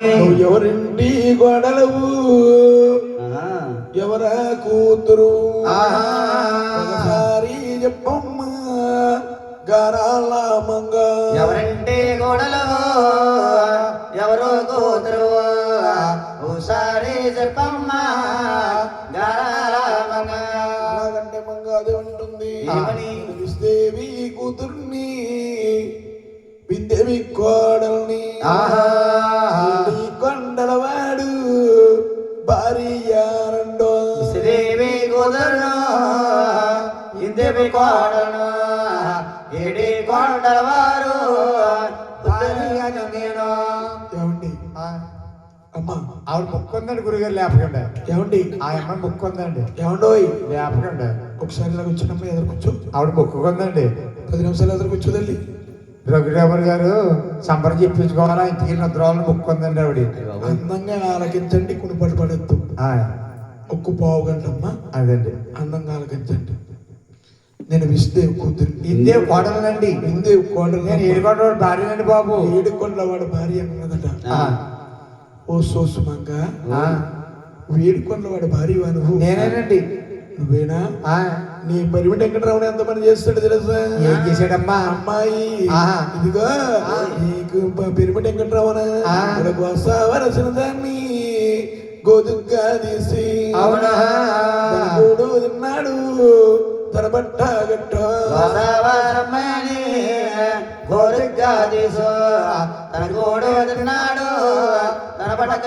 ఎవరింటి గొడలవు ఎవరా కూతురు ఒకసారి చెప్పమ్మ గారాల మంగ. ఎవరింటి గొడలవు ఎవరో కూతురు ఒకసారి చెప్పమ్మ గారాల మంగ. అలాగంటే మంగ అది ఉంటుంది విశ్వదేవి కూతుర్ని విద్యవి కోడల్ని కొండలవాడు భార్యారండో శ్రీదేవి కూతురును ఇందేవి కోడను ఏడి కొండలవారు నేను. ఏమండి అమ్మా ఆవిడ ముక్కు ఉందండి గురుగారు లేపకండి. ఏమండి ఆ అమ్మాయి ముక్కు ఉందండి ఏమండోయ్ లేపకండి. ఒకసారి ఇలా కూర్చున్నమ్మా ఎదురు కూర్చో. ఆవిడ ముక్కు ఉందండి. 10 నిమిషాలు ఎదురు కూర్చోదండి. రఘురామర్ గారు సంబరం చెప్పించుకోవాలా ఇంటికి నిద్రవాళ్ళని ముక్కు ఉందండి ఆవిడ. అందంగా ఆలకించండి కునిపడి పడద్దు. ఒక్క పావు గంటమ్మా అదండి అందంగా ఆలకించండి. నేను విశ్వదేవి కూతురు ఇందేవి కోడలండి. ఇందేవి కోడలు. నేను ఏడుకొండ భార్యనండి బాబు. ఏడుకొండల వాడు భార్య అన్నదట. ఓ సోసు మంగ వేడుకొండల వాడు భార్య నువ్వు. నేనేనండి. నువ్వేనా? నీ పరిమితి వెంకటరావుని ఎంత పని చేస్తాడు తెలుసా? ఏం చేశాడమ్మా? అమ్మాయి ఇదిగో నీకు పిరిమిటి వెంకటరావునా వరసిన దాన్ని గోదుగ్గా తీసి తిన్నాడు తన బట్ట గట్ట గోదుగ్గా తీసు తన గోడు తిన్నాడు తన బట్ట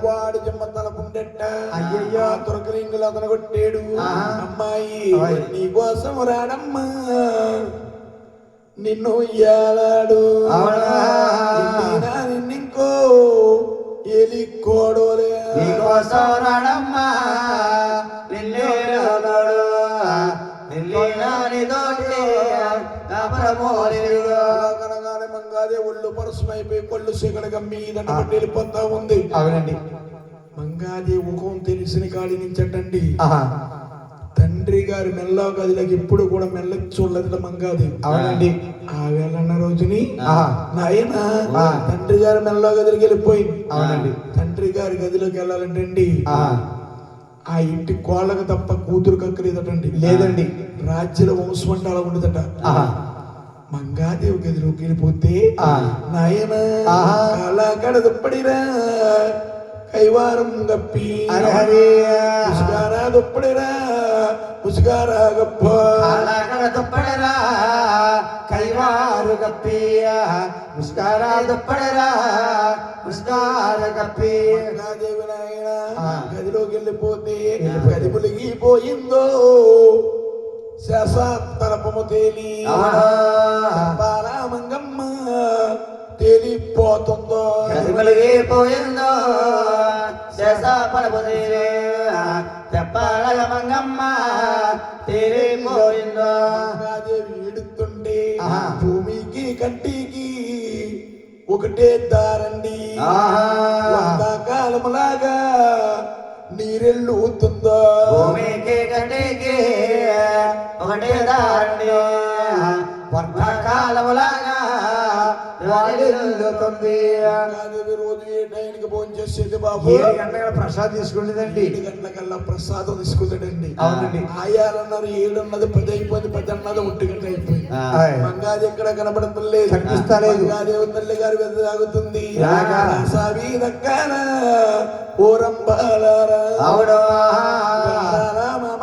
వాడు జమ్మ తలపుండెట్ట. అయ్యయ్యో తురకలింగులు అతను కొట్టాడు. అమ్మాయి నీ కోసం రాడమ్మా నిన్ను ఇయ్యాలాడు నిన్నింకో ఎలి కోడోలే నీకోసం రాడమ్మా మంగాదే ఒళ్ళు పరసమైపోయి కొళ్ళు సిగడగా మీద వెళ్ళిపోతా ఉంది. అవునండి. మంగాదే ముఖం తెలిసిన కాడి నుంచటండి తండ్రి గారి మెల్ల గదిలోకి ఎప్పుడు కూడా మెల్ల చూడలేదు మంగాది. అవునండి. ఆ వేళన్న రోజుని నాయన తండ్రి గారి మెల్ల గదిలోకి వెళ్ళిపోయింది. అవునండి. తండ్రి గారి గదిలోకి వెళ్ళాలంటే అండి ఆ ఇంటి కోళ్ళకు తప్ప కూతురు కక్కలేదటండి. లేదండి. రాజ్యాల వంశం అంటే అలా ఉండదట. మంగాదేవి గదిలోకి వెళ్ళిపోతే నాయన అలా కడదప్పడిరా కైవారం గప్పి ముసుగారా దుప్పడిరా ముసుగారా గప్ప దుప్పడరా కైవారు గప్పి ముస్కారా దుప్పడరా ముస్కార గప్పి. మంగాదేవి నాయన గదిలోకి వెళ్ళిపోతే గది ములిగిపోయిందో శాస తలపము తేలి మంగమ్మ తేలిపోతుందో కలిగిపోయిందో శేష పడపు చెప్పాల మంగమ్మ తేలిపోయిందో. మంగాదేవి ఏడుతుంటే భూమికి కంటికి ఒకటే దారండి. కాలములాగా నీరెళ్ళు ఊతుందో భూమికి కంటికి ఒకటే దారండి. వర్షాకాలములాగా రోజు ఏ టైంకి భోజనం చేసేది బాబు 7 గంటల ప్రసాదం తీసుకునేదండి. 7 గంటలకల్లా ప్రసాదం తీసుకుంటాడండి. అవునండి. ఆయాలన్నారు 7 అన్నది 10 అయిపోయింది, 10 అన్నది 1 గంట అయిపోయింది. మంగాది ఎక్కడ కనపడలేదు, కనిపిస్తలేదు. మంగాదేవి తల్లి గారి వెద తాగుతుంది. సావి దక్కాల ఓరంబాలారా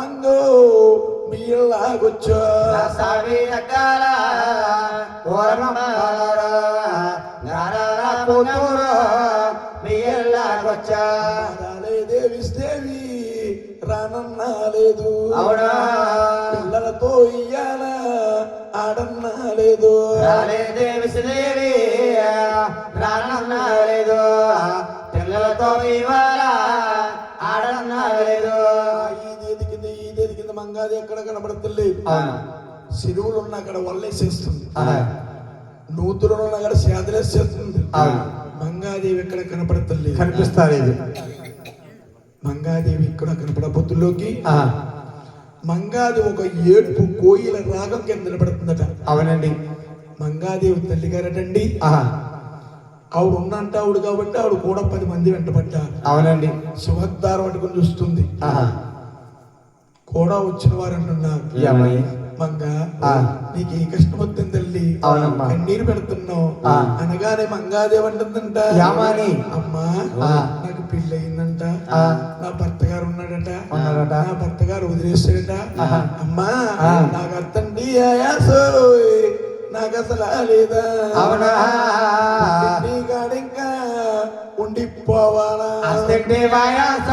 మంగో బియ్యలాగొచ్చో సావి దక్కాల ఓరంబాలారా దేవిస్తేవి రానన్నా లేదు, పిల్లలతో ఇయ్యాల ఆడన్నా లేదు. దేవిదేవి రానన్నా లేదు, పిల్లలతో ఇవాళ ఆడన్నా లేదు. ఈ కింద మంగాది ఎక్కడ కనబడతలేదు. చెరువులు ఉన్న అక్కడ వల్లేసేస్తుంది, నూతులు ఉన్న అక్కడ సేదలేసేస్తుంది. మంగాదేవి ఎక్కడ కనపడతలేదు, కనిపిస్తలేదు. మంగాదేవి ఇక్కడ కనపడబొద్దులోకి మంగాది ఒక ఏడుపు కోయిల రాగం కింద నిలబడుతుందట. అవునండి. మంగాదేవి తల్లి గారటండి ఆవిడ ఉన్నంటే ఆవిడ కాబట్టి ఆవిడ కూడా 10 మంది వెంటబడ్డారు. అవునండి. శివద్దారం పట్టుకుని చూస్తుంది. ఆహా. కూడా వచ్చిన వారు అంటున్నారు, ఏమని? మంగ ఆ. నీకు ఏ కష్టం వచ్చింది తల్లి, అవునమ్మా. కన్నీరు పెడుతున్నావు ఆ. అనగానే మంగాదేవి అంటుందంట, ఏమని? అమ్మా ఆ. నాకు పెళ్ళి అయిందంట, ఆ. నా భర్త గారు ఉన్నాడట, ఉన్నాడట. నా భర్త గారు వదిలేస్తాడట. ఆహా. అమ్మా ఆ. నాకు అర్థండి ఆయాసో నాకు అసలు లేదా, అవునా? ఇంకా ఉండిపోవాలా, అస్తంటే వాయాస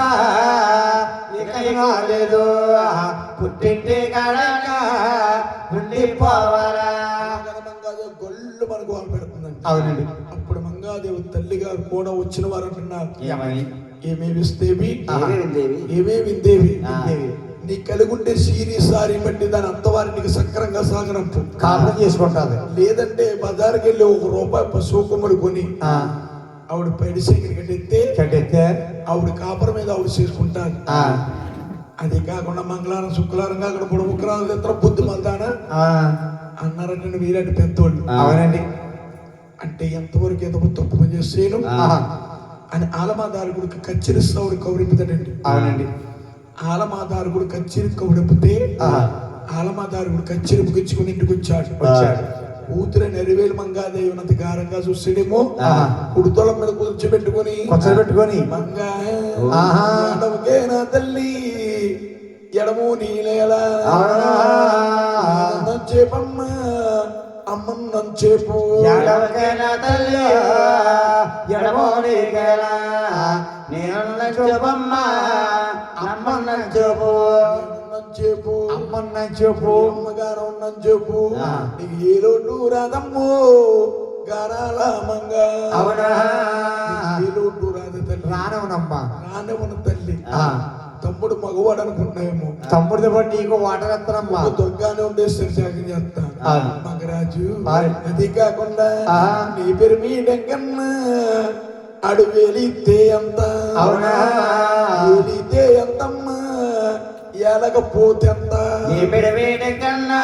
ఇక లేదు, పుట్టింటి కడక ఉండిపోవాలా. మంగాదేవి గొల్లు మనకు వాళ్ళు పెడుతుందండి. అవునండి. అప్పుడు మంగాదేవి తల్లి గారు కూడా వచ్చిన వారు అంటున్నారు, ఏమని? ఏమేమిస్తేవి ఏమేమిందేవి? ఏమేమిందేవి ఇందేవి. నీ కలిగుంటే సారి బట్టి దాని అంతవారి నీకు సక్రంగా సాగనంపు, కాపురం చేసుకుంటాది. లేదంటే బజార్కి వెళ్ళి ₹1 పశువు కొమ్మలు కొని ఆ. ఆవిడ పడిసేకి కట్టెత్తే కట్టెత్తే. ఆవిడ కాపురం మీద ఆవిడ చేసుకుంటాను. ఆ. అది కాకుండా మంగళవారం శుక్రవారం కాకుండా పొడవుకురాలు ఇతర బుద్ధి మల్దానా ఆ. అన్నారంటే వీరంటే పెద్దోళ్ళు. అవునండి. అంటే ఎంతవరకు ఎంత తప్పు పని చేసేను ఆహా. అని ఆలమాదారుగుడికి కచ్చిరిస్తావుడు కౌరింపుతాడండి. అవునండి. ఆలమాదారుగుడు కచ్చిరి కౌరింపితే ఆహా. ఆలమాదారుగుడు కచ్చిరి ముగించుకుని ఇంటికి వచ్చాడు. వచ్చాడు. కూతురు నెరవేలు మంగాదేవి ఉన్నంత గారంగా చూసాడేమో, ఆహా. కుడితోళం మీద కూర్చోబెట్టుకుని పెట్టుకొని మంగా ఆహా. ఎడమకే నా తల్లి ఎడము నీలేలా చేపమ్మ అమ్మన్నం చేపు ఎడవకైనా తల్లి ఎడమో నీకేలా నేను చూపమ్మ అమ్మన్న చూపు చెప్పు అమ్మన్న చూపు అమ్మగారు ఉన్నం చెప్పు ఆ. నీకు ఏ లోటు రాదమ్మో గారాల మంగ. అవునా? నీకు ఏ లోటు రాదు తల్లి, రానవునమ్మా. రానివ్వను తల్లి. ఆ. తమ్ముడు మగవాడు అనుకుంటున్నామేమో, తమ్ముడితో పాటు నీకు వాటర్ ఎత్తనమ్మా. దొంగనే ఉండేస్తారు త్యాగం చేస్తా ఆ. మంగరాజు. మరి. అది కాకుండా ఆ. నీ పేరు మీడకన్నా అడువేలితే ఎంత, అవునా? వేలితే ఎంతమ్మా ఎలగపోతే ఎంత, నీ బిడవేట కన్నా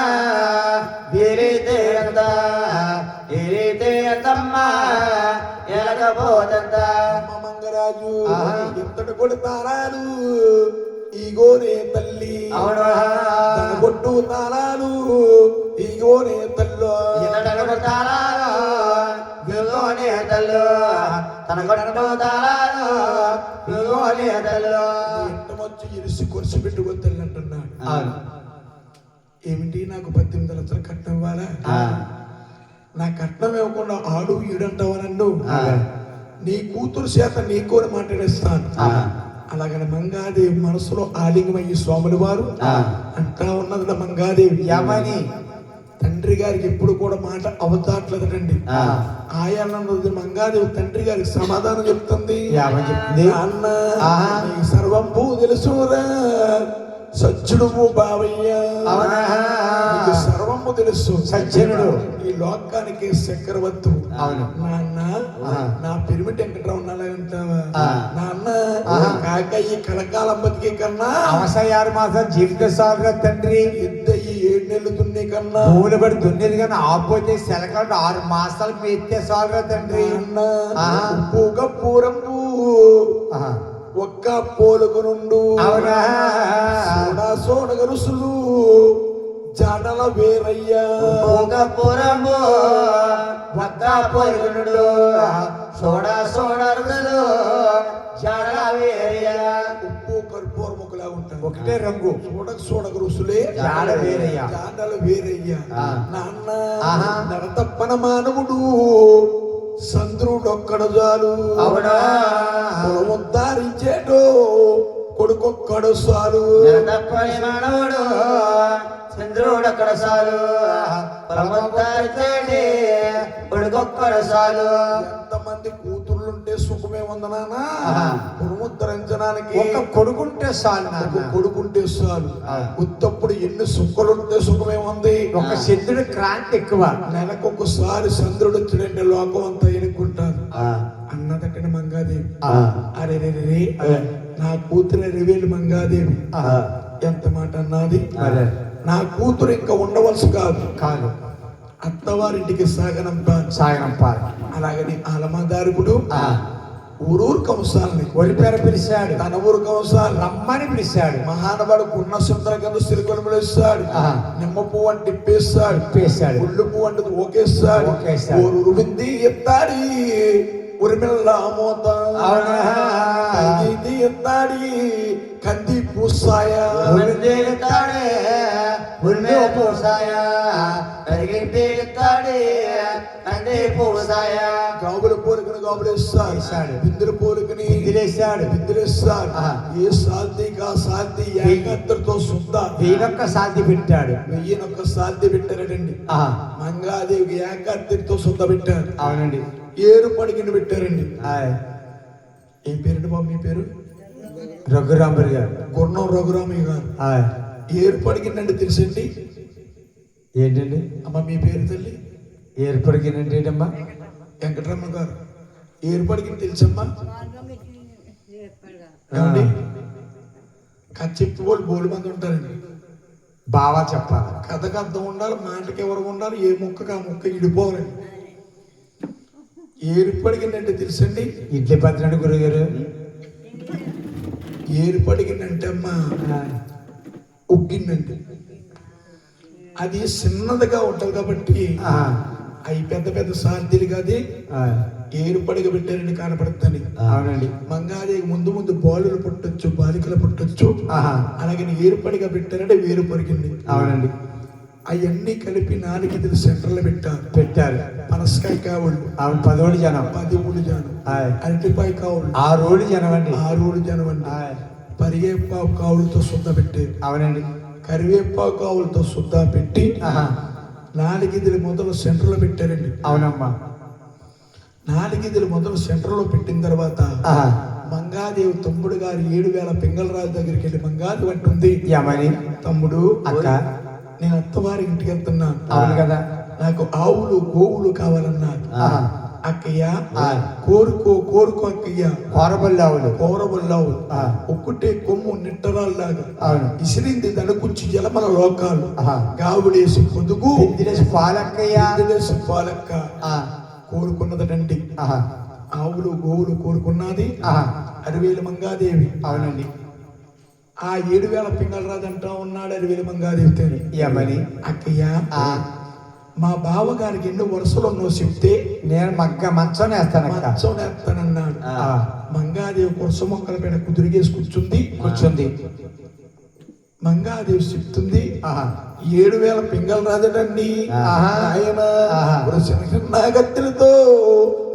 వీరితే ఎంత, వీరితే ఎంతమ్మా ఎలగబోతంత. అమ్మ మంగరాజు ఆహా. ఎంతటి కొడతారాలు ఈగోనే తల్లి, అవునా? తన కొట్టు తాళాలు ఈగోనే తల్లు, ఇతడు తాళాలు విలువనే తల్లు, తన కొట్టు తాళాలు విలువనే తల్లు. ఎంతమొచ్చి ఇరిసి కొరిసి పెట్టుకొని తల్లి అంటున్నాడు. అవును. ఏమిటి నాకు 18 లక్షలు కట్నం ఇవ్వాలా, ఆ. నా కట్నం ఇవ్వకుండా ఆడు ఈడంటావా నన్ను, ఆ. నీ కూతురు చేత నీకోని మాట్లాడేస్తాను. ఆ. అలాగని మంగాదేవి మనసులో ఆలింగమయ్యి స్వాములు వారు ఆ. అంటా ఉన్నది మంగాదేవి, ఏమని? తండ్రి గారికి ఎప్పుడు కూడా మాట అవతాట్లేదండి. ఆ. ఆయనన్నది మంగాదేవి తండ్రి గారికి సమాధానం చెప్తుంది. ఏమని చెప్తుంది? అన్న ఆహా. నీ సర్వంపు తెలుసురా సజ్జుడు బావయ్య, అవునా? నీకు సర్వము తెలుసు, సజ్జనుడు. ఈ లోకానికి చక్రవర్తి. అవును. నాన్న ఆహా. నా పిరిమిటి వెంకట్రావు ఉన్నాలంటావా, ఆ. నాన్న ఆహా. కాకయ్య కలకాలం బతికే కన్నా అవసరం 6 మాసాలు జీవిత సాగుగా తండ్రి. ఇద్దయి 7 నెలలు దున్నే కన్నా భూములు పడి దున్నేది కానీ ఆపోతే శలకాడు 6 మాసాలకు ఎత్తే సాగుగా తండ్రి. నాన్న ఆహా. ఉప్పు గప్పూరంపు ఆహా. ఒక్క పోలుకు నుండు, అవునా? సోడ గరుసులు జాడల వేరయ్యా, ఒక పురము ఒక్క పొరుగుడు సోడా సోడరులు జడ వేరియా. ఉప్పు కర్పూర ముక్కలా ఉంటాయి, ఒకటే రంగు. సోడ గరుసులే జాడ వేరయ్యా. జాడల వేరయ్యా. ఆ. నాన్న ఆహా. నడతప్పన మానవుడు చంద్రుడొక్కడు చాలు, అవునా? ఉద్ధరించేటో కొడుకొక్కడు చాలు, తప్పని మానవుడు చంద్రుడు అక్కడ సాలు, పొలమంతారితేటి ఉడుకొక్కడ సాలు. ఎంతమంది కూతుర్లుంటే సుఖమే ఉంది నాన్న, ఆహా. పురముద్ధరించడానికి ఒక కొడుకుంటే చాలు ఒక నాన్న. కొడుకుంటే చాలు. ఆ. ఉత్తప్పుడు ఎన్ని సుక్కలుంటే సుఖమే ఉంది, ఒక సిద్ధుడు క్రాంతి ఎక్కువ. నెలకొకసారి చంద్రుడు వచ్చినంటే లోకం అంతా ఎనుక్కుంటారు ఆ. అన్నదక్కని మంగాదేవి. ఆ. అరే రే నా కూతురు రివేలు మంగాదేవి ఆ. ఎంత మాట అన్నది, అదే. నా కూతురు ఇంకా ఉండవలసి కాదు, కాదు. అత్తవారింటికి సాగనంపాలి. సాగనంపాలి. అలాగని ఆలమాదారుకుడు ఊరూరు కంసాలని ఒలిపేర పిలిచాడు. తన ఊరు కంసాలు రమ్మని పిలిచాడు. మహానవాడు కున్న సుందర కింద సిరికొలుములు వేస్తాడు. నిమ్మ పువ్వు అంటే ఇప్పేస్తాడు. ఇప్పేస్తాడు. ఉల్లు పువ్వు అంటే ఓకేస్తాడు. ఓకేస్తాడు. ఊరు వింది ఎత్తాడి ఉరిమిల్ల మోత ఎత్తాడి కంది పూసాయ గాబుల పోలికను గాబులేస్తాడు. బిందుల పోలికని బిందులేస్తాడు. బిందులేస్తాడు. ఏ సాధ్యకి ఆ సాధ్య ఏకత్రతో శుద్ధ వీరొక్క సాధ్య పెట్టాడు. వెయ్యినొక్క సాధ్య పెట్టారండి. మంగాదేవికి ఏకత్రితో శుద్ధ పెట్టారు. అవునండి. ఏరు పడిగిన పెట్టారండి. ఏం పేరండి బాబు మీ పేరు? రఘురాంబరి గారు. గుర్రం రఘురామయ్య గారు. ఏరు పడిగిందండి తెలుసండి? ఏంటండి అమ్మ మీ పేరు తల్లి? ఏర్పడికినండి ఏంటమ్మా? వెంకటరమ్మ గారు. ఏరు పడిగిన తెలుసమ్మా? ఏమండి కథ చెప్పి వాళ్ళు బోలు మంది ఉంటారండి. బావా చెప్పాలి. కథకు అర్థం ఉండాలి, మాటకి ఎవరు ఉండాలి, ఏ ముక్కకి ఆ ముక్క ఇడిపోవాలండి. ఏరు పడిగిందంటే తెలుసండి? ఇడ్లీ పత్రండి గురుగారు. ఏరు పడిగిందంటే అమ్మా ఉగ్గిందండి. అది చిన్నదిగా ఉంటుంది కాబట్టి అవి పెద్ద పెద్ద సాధ్యులు కాదు. ఏరు పడిగ పెట్టారని కనపడుతుంది. అవునండి. మంగాదేవి ముందు ముందు బాలులు పుట్టొచ్చు, బాలికలు పుట్టొచ్చు. అలాగని ఏరు పడిగ పెట్టారంటే వేరు పొరిగింది. అవునండి. అవన్నీ కలిపి 4 గిద్దలు సెంటర్లో పెట్టారు. పనసకాయ కావుళ్ళు 10 జనం, 10 జనం. అరటిపాయ కావుళ్ళు 6 జనం అండి. 6 జనం అండి. పరిగేపావు కావులతో శుద్ధ పెట్టారు. అవునండి. కరివేపాకు కావులతో శుద్ధ పెట్టి 4 గిద్దలు మొదలు సెంటర్లో పెట్టారండి. అవునమ్మా. 4 గిద్దలు మొదలు సెంటర్లో పెట్టిన తర్వాత మంగాదేవి తమ్ముడు గారు 7000 పింగళ రాజు దగ్గరికి వెళ్ళి మంగాదేవి అంటుంది, యమని తమ్ముడు అక్క నేను అత్తవారి ఇంటికి వెళ్తున్నాను. అవును కదా. నాకు ఆవులు గోవులు కావాలన్నారు. అక్కయ్య కోరుకో అక్కయ్య. కోరబల్లావులు ఒక్కటే కొమ్ము నిట్టరాల్లాగా ఇసిరింది దనుకుచ్చి జలమల లోకాలు గావుడేసి పొదుగు పాలక్క కోరుకున్నదటండి. ఆవులు గోవులు కోరుకున్నది 60,000 మంగాదేవి. అవునండి. ఆ 7,000 పింగళ రాజు అంటా ఉన్నాడు 60,000 మంగాదేవితో, యమని అక్కయ్య మా బావగారికి ఎన్ని వరుసలు ఉన్నో చెప్తే నేను మంచం వేస్తానన్నాడు. మంగాదేవి కురస మొక్కల పైన కుదిరిగేసి కూర్చుంది. మంగాదేవి చెప్తుంది 7,000 పింగళ రాజడండి ఆయన నాగత్తులతో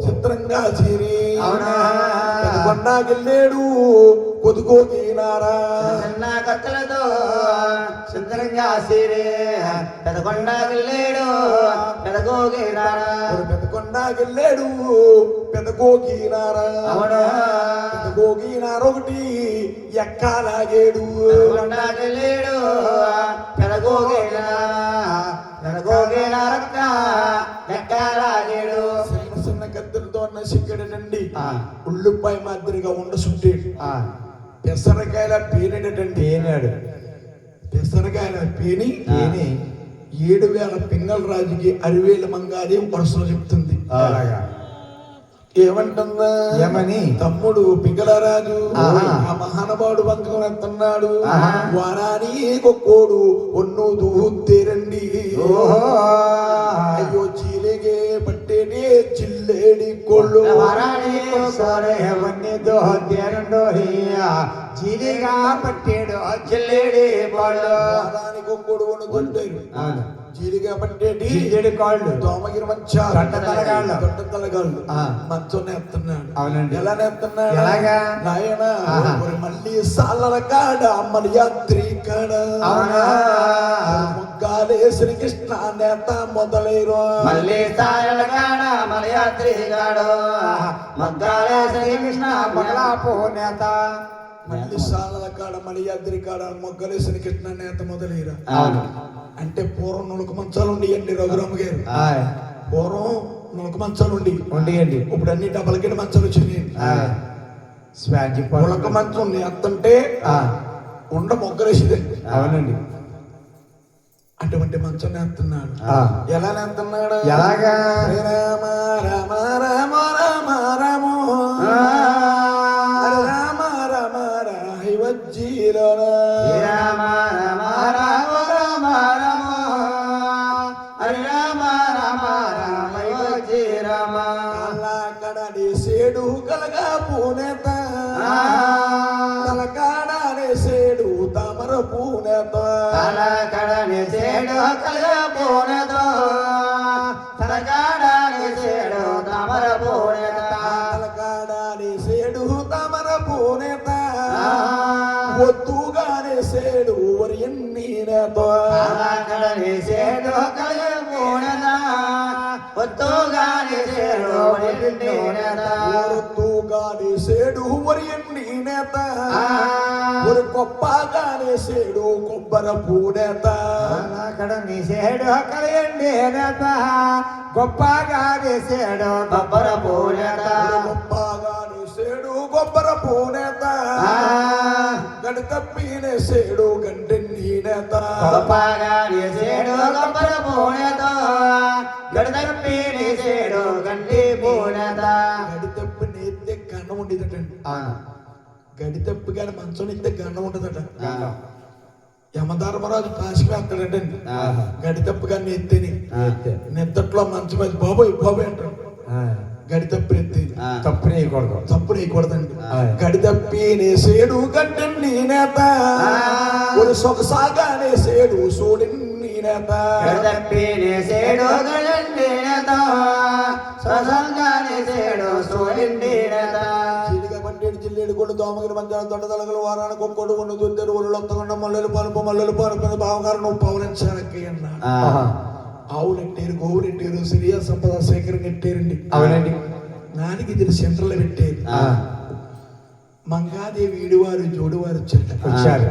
చిత్రంగా చేరి కొండాకెళ్ళాడు. పొదుకోకినారా కత్తలతో సుందరంగా సీరే పెదకొండకెళ్ళాడు. పెదకొండకెళ్ళాడు. పెదకోకినారా పెదకోకినార ఒకటి ఎక్కాలాగేడు. కొండకెళ్ళాడు పెదకోకినారక్క ఎక్కాలాగేడు. చిన్న కత్తులతో అన్న సిక్కడనండి. ఉల్లిపాయ మాదిరిగా ఉండసుంటాడు. పెసరకాయల పేనేటండి. పెసరకాయల పేని 7,000 పింగళ రాజుకి 60,000 మంగాదేవి వరుసలో చెప్తుంది. ఏమంటుందా? ఏమని? తమ్ముడు పింగళరాజు ఆ మహానుభావుడు బంధువులు ఎత్తున్నాడు. వారానికొక్కోడు ఒన్ను దూతేరండి. అయ్యో చీలిగే పట్టేనే చిల్లేడి కోళ్ళు చీలిగా పట్టేడు చిల్లేడి కోళ్ళు. వారానికొక్కోడు ఒన్ను దొంటారు. చీలిగా పట్టేటి కాళ్ళు దోమగిరి మంచాలు దొడ్డ తలగాళ్ళు మంచం నేస్తున్నాడు. అవునండి. ఎలా నేస్తున్నాడు? ఎలాగా నాయన మళ్ళీ సాలల కాడ అమ్మల యాత్రి కాడ మొగ్గాలేశ్వరి కృష్ణ నేత మొదలైరు. మళ్ళీ సాలల కాడ అమ్మల యాత్రి కాడ మొగ్గాలేశ్వరి కృష్ణ మొదలాపో నేత. మళ్ళీ సాలల కాడ మలయాద్రి కాడ మొగ్గలేసిన కృష్ణ నేత మొదలైరా. అంటే పూర్వం నులక మంచాలు ఉండేయండి రఘురామ గారు. పూర్వం నులక మంచాలు ఉండేయండి. ఇప్పుడు అన్ని డబల్ గిడ్డ మంచాలు వచ్చినాయి. నులక మంచం ఎత్తంటే ఉండ మొగ్గలేసేదండి. అవునండి. అటువంటి మంచం నేస్తున్నాడు. ఆ. ఎలా నేస్తున్నాడు? ఎలాగా? శ్రీరామ రామ రామ రామ రామ రామ రామ రాహివజ్జీలో రామ రామ రామ రామ రామ హరి రామ రామ రామ యోగి రామ కడని సేడు కలగా పూనేత తలకాడనే సేడు తమర పూనేత కడని సేడు కలగా పూనతో తలకాడని సేడు తమర పూనత తలకాడని సేడు తమర పూనేత ఒత్తుగానే సేడు వరి ఎన్ని నేత కడని సేడు కలగా పూనత ఒత్తుగాని సేడు ఒత్తుగానే సేడు వరి ఎన్ని నేత ஒரு కొప్పగానే సేడు కొబ్బర పూనేత అక్కడ నిసేడు కలియండి నేత గొప్పగా వేసాడు కొబ్బర పూనత గొప్పగానే సేడు కొబ్బర పూనేత గడి తప్పినే సేడు గంటెన్ని నేత గొప్పగాని సేడు కొబ్బర పూనత గడదప్పి సేడు గంటి పూనత గడి తప్పి నేతే గన్నం ఉండేదటండి. గడి తప్పి కానీ మంచం ఇస్తే గన్నం ఉండదట. యమధర్మరాజు కాశీ వెళ్తాడండి. గడి తప్పు కానీ ఎత్తేని నిద్దట్లో మంచం మీద బాబోయ్ బాబోయ్ అంటాడు. గడి తప్పి ఎత్తేది తప్పు చేయకూడదు. తప్పు వేయకూడదండి. గడి తప్పి నేసేడు గడ్డెన్ని నేత ஒரு సొగసాగానే సేడు సూడిన్ని నేత గడదప్పి సేడు గంటి నేత ససంగాని సేడు సూడిండి నేత చీలిగా పండేడు జిల్లేడు కొడు దోమగిరి మంచాల దొడ్డ తలగలు వారానికి ఒక్కొడు ఉన్న దుద్దరు ఒళ్ళు ఒత్తకుండా మల్లెలు పలుపు బావగారు నువ్వు పవనించాలకి అన్నాడు. ఆవులు ఎట్టారు, గోవులు ఎట్టారు, సిరియా సంపద సేకరణ ఎట్టారండి. అవునండి. నానికి ఇది సెంటర్లో పెట్టేది. మంగాదేవి ఈడువారు జోడువారు వచ్చారు.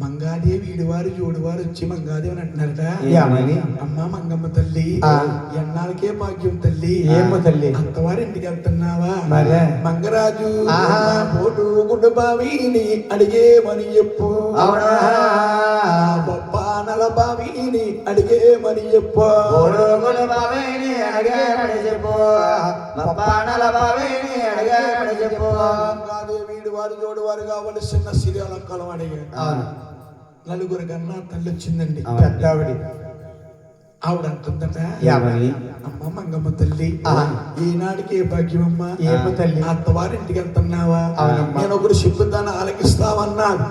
మంగాదేవి ఈడువారు జోడువారు వచ్చి మంగాదేవి అని అంటున్నారట. ఏమని? అమ్మ మంగమ్మ తల్లి ఎన్నాళ్ళకే భాగ్యం తల్లి. ఏమో తల్లి? అత్తవారి ఇంటికి వెళ్తున్నావా? మరే. మంగరాజు పోటు గుడ్డు బావిని అడిగేమని చెప్పు. అవునా బొప్పానల బావిని అడిగేమని చెప్పు. గొడుగుల బావిని అడిగారని చెప్పు మప్పానల బావిని అడిగారని చెప్పు మంగాదేవి ఈడువారు జోడువారు కావాలి చిన్న సిరియాలక్కలం అడిగాడు. నలుగురు కన్నా తల్లి వచ్చిందండి. పెద్దావిడి ఆవిడ అంటుందట, ఏమని? అమ్మ మంగమ్మ తల్లి ఈనాడికి భాగ్యమమ్మ. ఏమో తల్లి? అత్తవారింటికి వెళ్తున్నావా? అవునమ్మా. నేను ఒకటి చెప్పుతాను ఆలకిస్తావన్నాడు.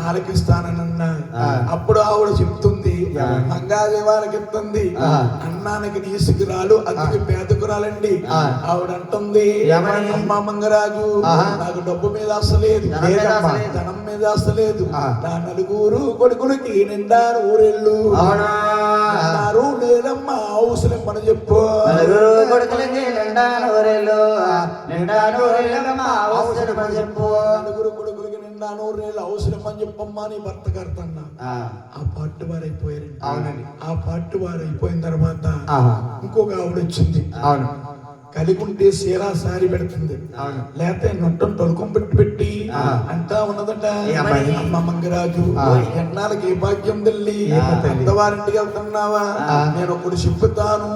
ఆలకిస్తానని అన్నాడు. అప్పుడు ఆవిడ చెప్తుంది, మంగాదేవి వాళ్ళకి చెప్తుంది, అన్నానికి నీసుకురాలు అందుకు పేదకురాలండి. ఆవిడ అంటుంది, ఏమని? అమ్మ మంగరాజు నాకు డబ్బు మీద అసలేదు, ధనం మీద అసలేదు. నా నలుగురు కొడుకులకి నిండా ఊరెళ్ళు అన్నారు. లేదమ్మా అవసరం పని చెప్పు. నలుగురు కొడుకులకి నిండా నూరేళ్ళు అవసరం పని చెప్పు నలుగురు కొడుకులకి నిండా 100 అవసరం అని చెప్పమ్మా నీ భర్త కడతన్నా. ఆ పార్టీ వారు అయిపోయారండి. అవునండి. ఆ పార్టీ వారు అయిపోయిన తర్వాత ఇంకొక ఆవిడ వచ్చింది. అవును. కలిగుంటే సీరా సారి పెడుతుంది, అవును. లేకపోతే నొట్టం తొలకం పెట్టి అంటా ఉన్నదట. అమ్మ మంగరాజు ఎన్నాళ్ళకి ఏ భాగ్యం తల్లి, పెద్దవారింటికి వెళ్తున్నావా? నేను ఒకటి చెప్పుతాను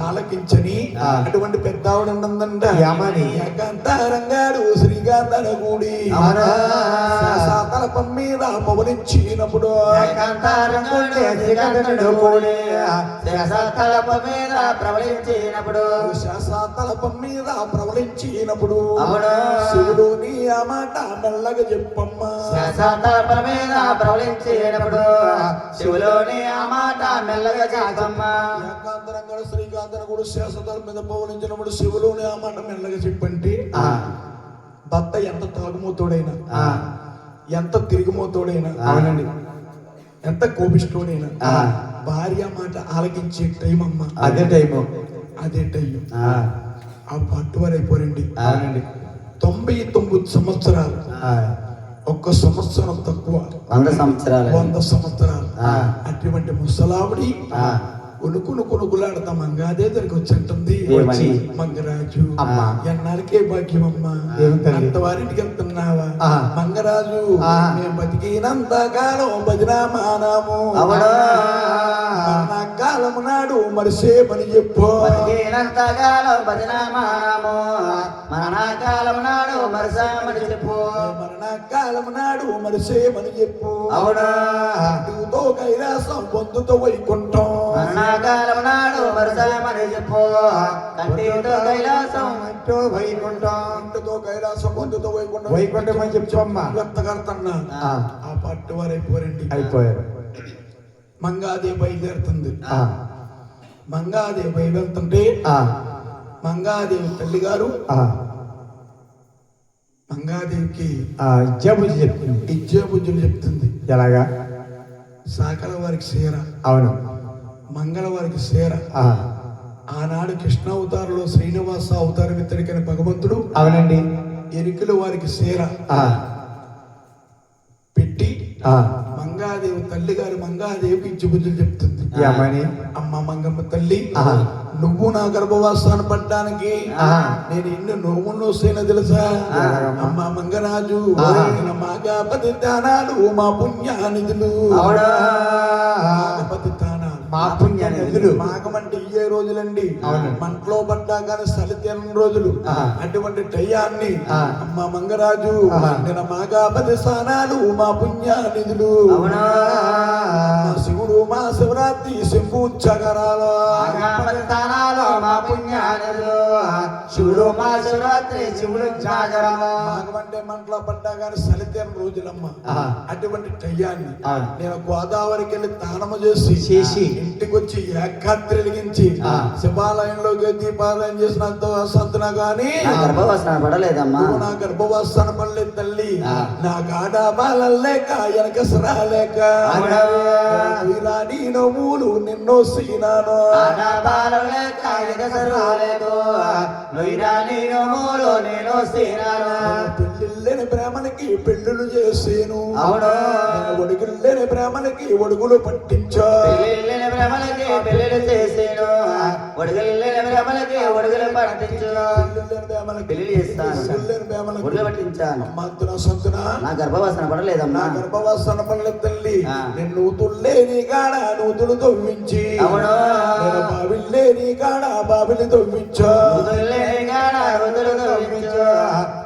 ఆలకించని అటువంటి పెద్ద ఆవిడ ఉందంట. ఏకాంతారంగాడు శ్రీకాంతన కూడి తలపం మీద పవలించినప్పుడు తలపం మీద ప్రవలించినప్పుడు శివుడుని ఆ మాట మెల్లగా చెప్పమ్మా. తలపం మీద ప్రవలించినప్పుడు శివులోని ఆ మాట మెల్లగా చెప్పమ్మా. ఏకాంతరంగా శ్రీకాంతన కూడా శేషతల మీద పవలించినప్పుడు శివులోని ఆ మాట మెల్లగా చెప్పంటే భర్త ఎంత తాగుమోతోడైనా, ఎంత తిరిగిమోతోడైనా, అవునండి, ఎంత కోపిష్టోడైనా భార్య మాట ఆలకించే టైం అమ్మ. అదే టైము. అదే టైం. ఆ పట్టువారు అయిపోరండి. అవునండి. 99 సంవత్సరాలు, ఒక్క సంవత్సరం తక్కువ 100 సంవత్సరాలు 100 సంవత్సరాలు. అటువంటి ముసలావిడి కొనుక్కులాడతా మంగాదే దగ్గరికి వచ్చి అంటుంది ఏమని? మంగరాజు అమ్మా. ఎన్నాళ్ళకే భాగ్యమమ్మా ఏం తల్లి? అంతవారింటికి వెళ్తున్నావా ఆ. మంగరాజు ఆ. మేము బతికినంత కాలం బదినామానాము అవును నా కాలము నాడు మరిసేమని చెప్పు బతికినంతకాలం భజనమానము మరణకాలం నాడు మరసామని చెప్పు మరణకాలము నాడు మరిసేమని చెప్పు అవును నువ్వుతో కైలాసం పొందుతో వైకుంఠం మరణకాలం నాడు మరసామని చెప్పు కంటితో కైలాసం అంటూ వైకుంఠం ఇంటితో కైలాసం పొందుతో వైకుంఠం వైకుంఠం అని చెప్పమ్మా. కడతన్నా ఆ, ఆ పట్టు వారు అయిపోరండి అయిపోయారు. మంగాదేవి బయలుదేరుతుంది ఆ, మంగాదేవి బయలుదేరుతుంటే ఆ, మంగాదేవి తల్లి గారు ఆ, మంగాదేవికి ఆ, ఇచ్చాబుజ్జి చెప్తుంది. ఇచ్చే బుద్ధులు చెప్తుంది ఎలాగా? సాకల వారికి సేర అవును. మంగళ వారికి సేర ఆ, ఆనాడు కృష్ణ అవతారంలో శ్రీనివాస అవతారం ఇతడికైన భగవంతుడు అవునండి. ఎరికలు వారికి సేర ఆ, పెట్టి ఆ, మంగాదేవి తల్లి గారు మంగాదేవికి ఇచ్చి బుద్ధులు చెప్తుంది ఏమని? అమ్మ మంగమ్మ తల్లి ఆహా. నువ్వు నా గర్భవాసాన్ని పడ్డానికి ఆహా. నేను ఎన్ని నోములు నోసేనో తెలుసా ఎలాగమ్మా? అమ్మ మంగరాజు ఆహా. మాగాపతి తానాలు మా పుణ్యానిధులు అవును మాగపతి తానాలు మా పుణ్య నిధులు. మాగమంటే ఇయ్యే రోజులండి అవును. మంటలో పడ్డా కానీ సలితేన రోజులు ఆహా. అటువంటి టయాన్ని ఆ. అమ్మ మంగరాజు ఆహా. నేను మాగాపతి స్థానాలు మా పుణ్యానిధులు అవును మా శివుడు మా శివరాత్రి శంభు చగరాలు స్థానాలు మా పుణ్యాలు శివుడు మా శివరాత్రి శివుడు జాగరము మాగమంటే మంటలో పడ్డా కానీ సలితేన రోజులమ్మ ఆహా. అటువంటి టయాన్ని అవును. నేను గోదావరికి వెళ్ళి తానము చేసి ఇంటికి వచ్చి ఏకాత్రి వెలిగించి ఆ. శివాలయంలోకి దీపాలయం చేసినంత సంతున గాని నా గర్భవసన పడలేదమ్మా నువ్వు నా గర్భవాసన పడలేదు తల్లి ఆ. నా గాడాబాల లేక వెనక సరాలేక అవునా? వీరాని నవ్వులు నిన్నో సీనాను ఆడబాలలే కాగిత సర్వాలేదు నొయ్యాని నోములు నేను సీనాను పెళ్ళిళ్ళని ప్రేమనికి పెళ్ళిళ్ళు చేసేను అవును. ఒడుగులేని ప్రేమనికి ఒడుగులు పట్టించా పెళ్ళిళ్ళని భ్రమలకి పెళ్ళిళ్ళు చేసేను ఒడుగులేని భ్రమలకి ఒడుగులు పట్టించు పెళ్ళిళ్ళని ప్రేమలకి పెళ్ళిళ్ళు చేస్తాను ఒడుగులేని ప్రేమలకి ఒడుగులు పట్టించాను మంతున సంతున నా గర్భవసన నా పడలేదమ్మా గర్భవాసన పడలేదు తల్లి ఆ. నిన్ను తుల్లేని కాడ నూతులు తవ్వించి అవును. నేను బావిల్లేని కాడ బావిలి తవ్వించా రుదులేని గాడ రుదులు తవ్వించు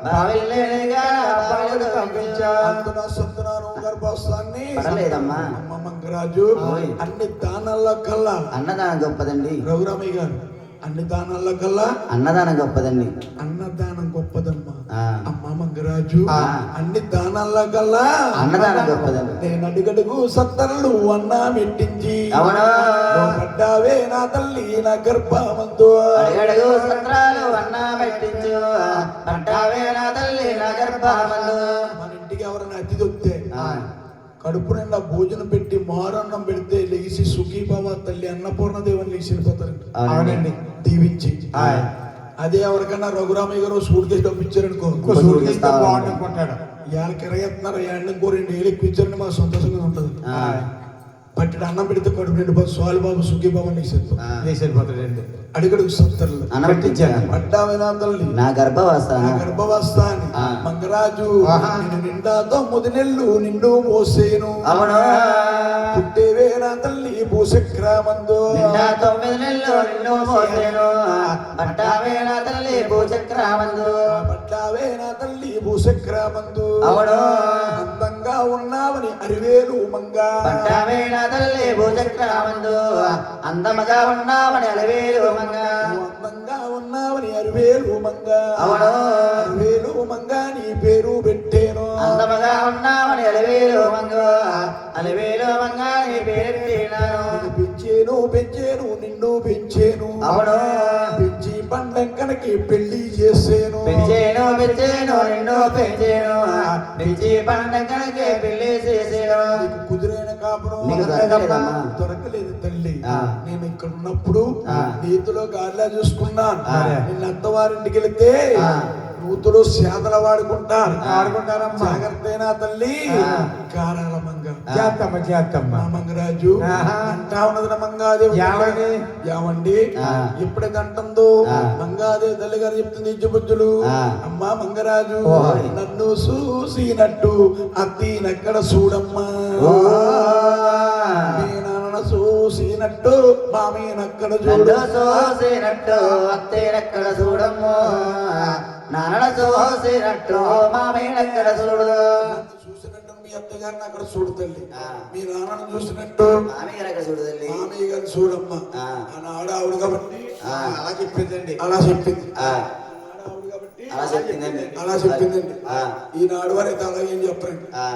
బావిలేని గాడ బావిలు తవ్వించు అంతున సంతున నువ్వు గర్భవాసాన్ని పడలేదమ్మా అమ్మ మంగరాజు ఓయ్. అన్ని దానాల్లో కల్లా అన్నదానం గొప్పదండి రఘురామయ్య గారు అన్ని దానాల్లో కల్లా అన్నదానం గొప్పదండి అన్నదానం గొప్పదమ్మా ఆ. అమ్మ మంగరాజు ఆ. అన్ని దానాల్లో కల్లా అన్నదానం గొప్పదండి నేను అడుగడుగు సత్తర్లు అన్నా మెట్టించి అవును. నువ్వు పడ్డావే నా తల్లి నా గర్భమందు అడుగడుగు సత్రాలు అన్న పెట్టించు పట్టావే నా తల్లి నా గర్భమందు మన ఇంటికి ఎవరైనా అతిథి వస్తే ఆ. కడుపు నిండా భోజనం పెట్టి మారన్నం పెడితే లెగిసి సుఖీబాబా తల్లి అన్నపూర్ణ దేవుని లెగిసి వెళ్ళిపోతారు అవునండి. దీవించి ఆయ్. అదే ఎవరికన్నా రఘురామయ్య గారు సూట్ కేసు పంపించారనుకో ఇంకో సూట్ కేసు బాగుంటుకుంటాడు. ఇవాళ కిరగెత్తున్నారు ఎండ ఇంకో 2 ఏళ్ళు ఎక్కువ ఇచ్చారని మాకు సంతోషంగా ఉంటుంది ఆ. పట్టెడు అన్నం పెడితే కడుపు నిండు స్వామి బాబు సుఖీబాబు లెగిసి వెళ్ళిపోతారు ఆ. చేసి వెళ్ళిపోతాడండి. అడుగడుగు సత్తర్లు అన్న పెట్టించాను పడ్డావే నా తల్లి నా గర్భవసన నా గర్భవస్థాన్ని ఆ. మంగరాజు ఆహా. నేను నిండా 9 నెలలు నిండు మోసేను అవును పుట్టేవే నా తల్లి భూచక్రమందు నిండా 9 నెలలు నిన్ను మోసేను పట్టావే నా తల్లి భూచక్రమందు పడ్డావే నా తల్లి భూచక్రమందు అవును అందంగా ఉన్నావని అరివేలు మంగా పట్టావే నా తల్లి భూచక్రమందు అందముగా ఉన్నావని అలవేలు మంగా నువ్వు అందంగా ఉన్నావని అరివేలు మంగా అవును. అరివేలు మంగా నీ పేరు పెట్టేను అందముగా ఉన్నావని అలవేలు మంగా అలవేలు మంగా నీ పేరు పెంచేను పెంచేను నిన్ను పెంచేను అవును పెంచి పండంకనకి పెళ్లి చేసేను పెంచేను పెంచేను నిన్ను పెంచేను పెంచి పండగలకే పెళ్లి చేసేను నీకు కుదిరైన కాపురం నీకు దొరకలేదమ్మా? దొరకలేదు తల్లి ఆ. నేను ఇక్కడ ఉన్నప్పుడు ఆ. నీతిలో గాలిలా చూసుకున్నాను ఆ. నిన్న అత్తవారింటికి వెళితే ఆ. కూతురు శాతల వాడుకుంటారు ఆడుకుంటారమ్మా. జాగ్రత్తైనా తల్లి ఆ. కారాల మంగ చేత్తమ్మ మా మంగరాజు ఆహా. అంటా ఉన్నది మంగాదేవి ఏమండి? ఏమండి ఆ. ఇప్పుడే అంటుందో ఆ. మంగాదేవి తల్లి గారు చెప్తుంది ఇజ్జుబుజ్జులు ఆ. అమ్మా మంగరాజు ఓయ్. నన్ను చూసినట్టు అత్తినెక్కడ చూడమ్మా ఓ. మీ నాన్న చూసినట్టు మామీనక్కడ చూడు నన్ను చూసినట్టు అత్తేనెక్కడ చూడము నాన్న చూసినట్టు మామేనెక్కడ చూడు నన్ను చూసినట్టు మీ అత్తగారిని అక్కడ చూడు తల్లి ఆ. మీ నాన్నను చూసినట్టు మామేనెక్కడ చూడు తల్లి మామయ్య గారిని చూడమ్మా ఆ. ఆనాడు ఆవిడ కాబట్టి ఆ. అలా చెప్పిందండి. అలా చెప్పింది ఆ. ఆనాడు ఆవిడ కాబట్టి అలా చెప్పిందండి అలా చెప్పిందండి ఆ. ఈనాడు వరకు అలా ఏం చెప్పండి ఆ.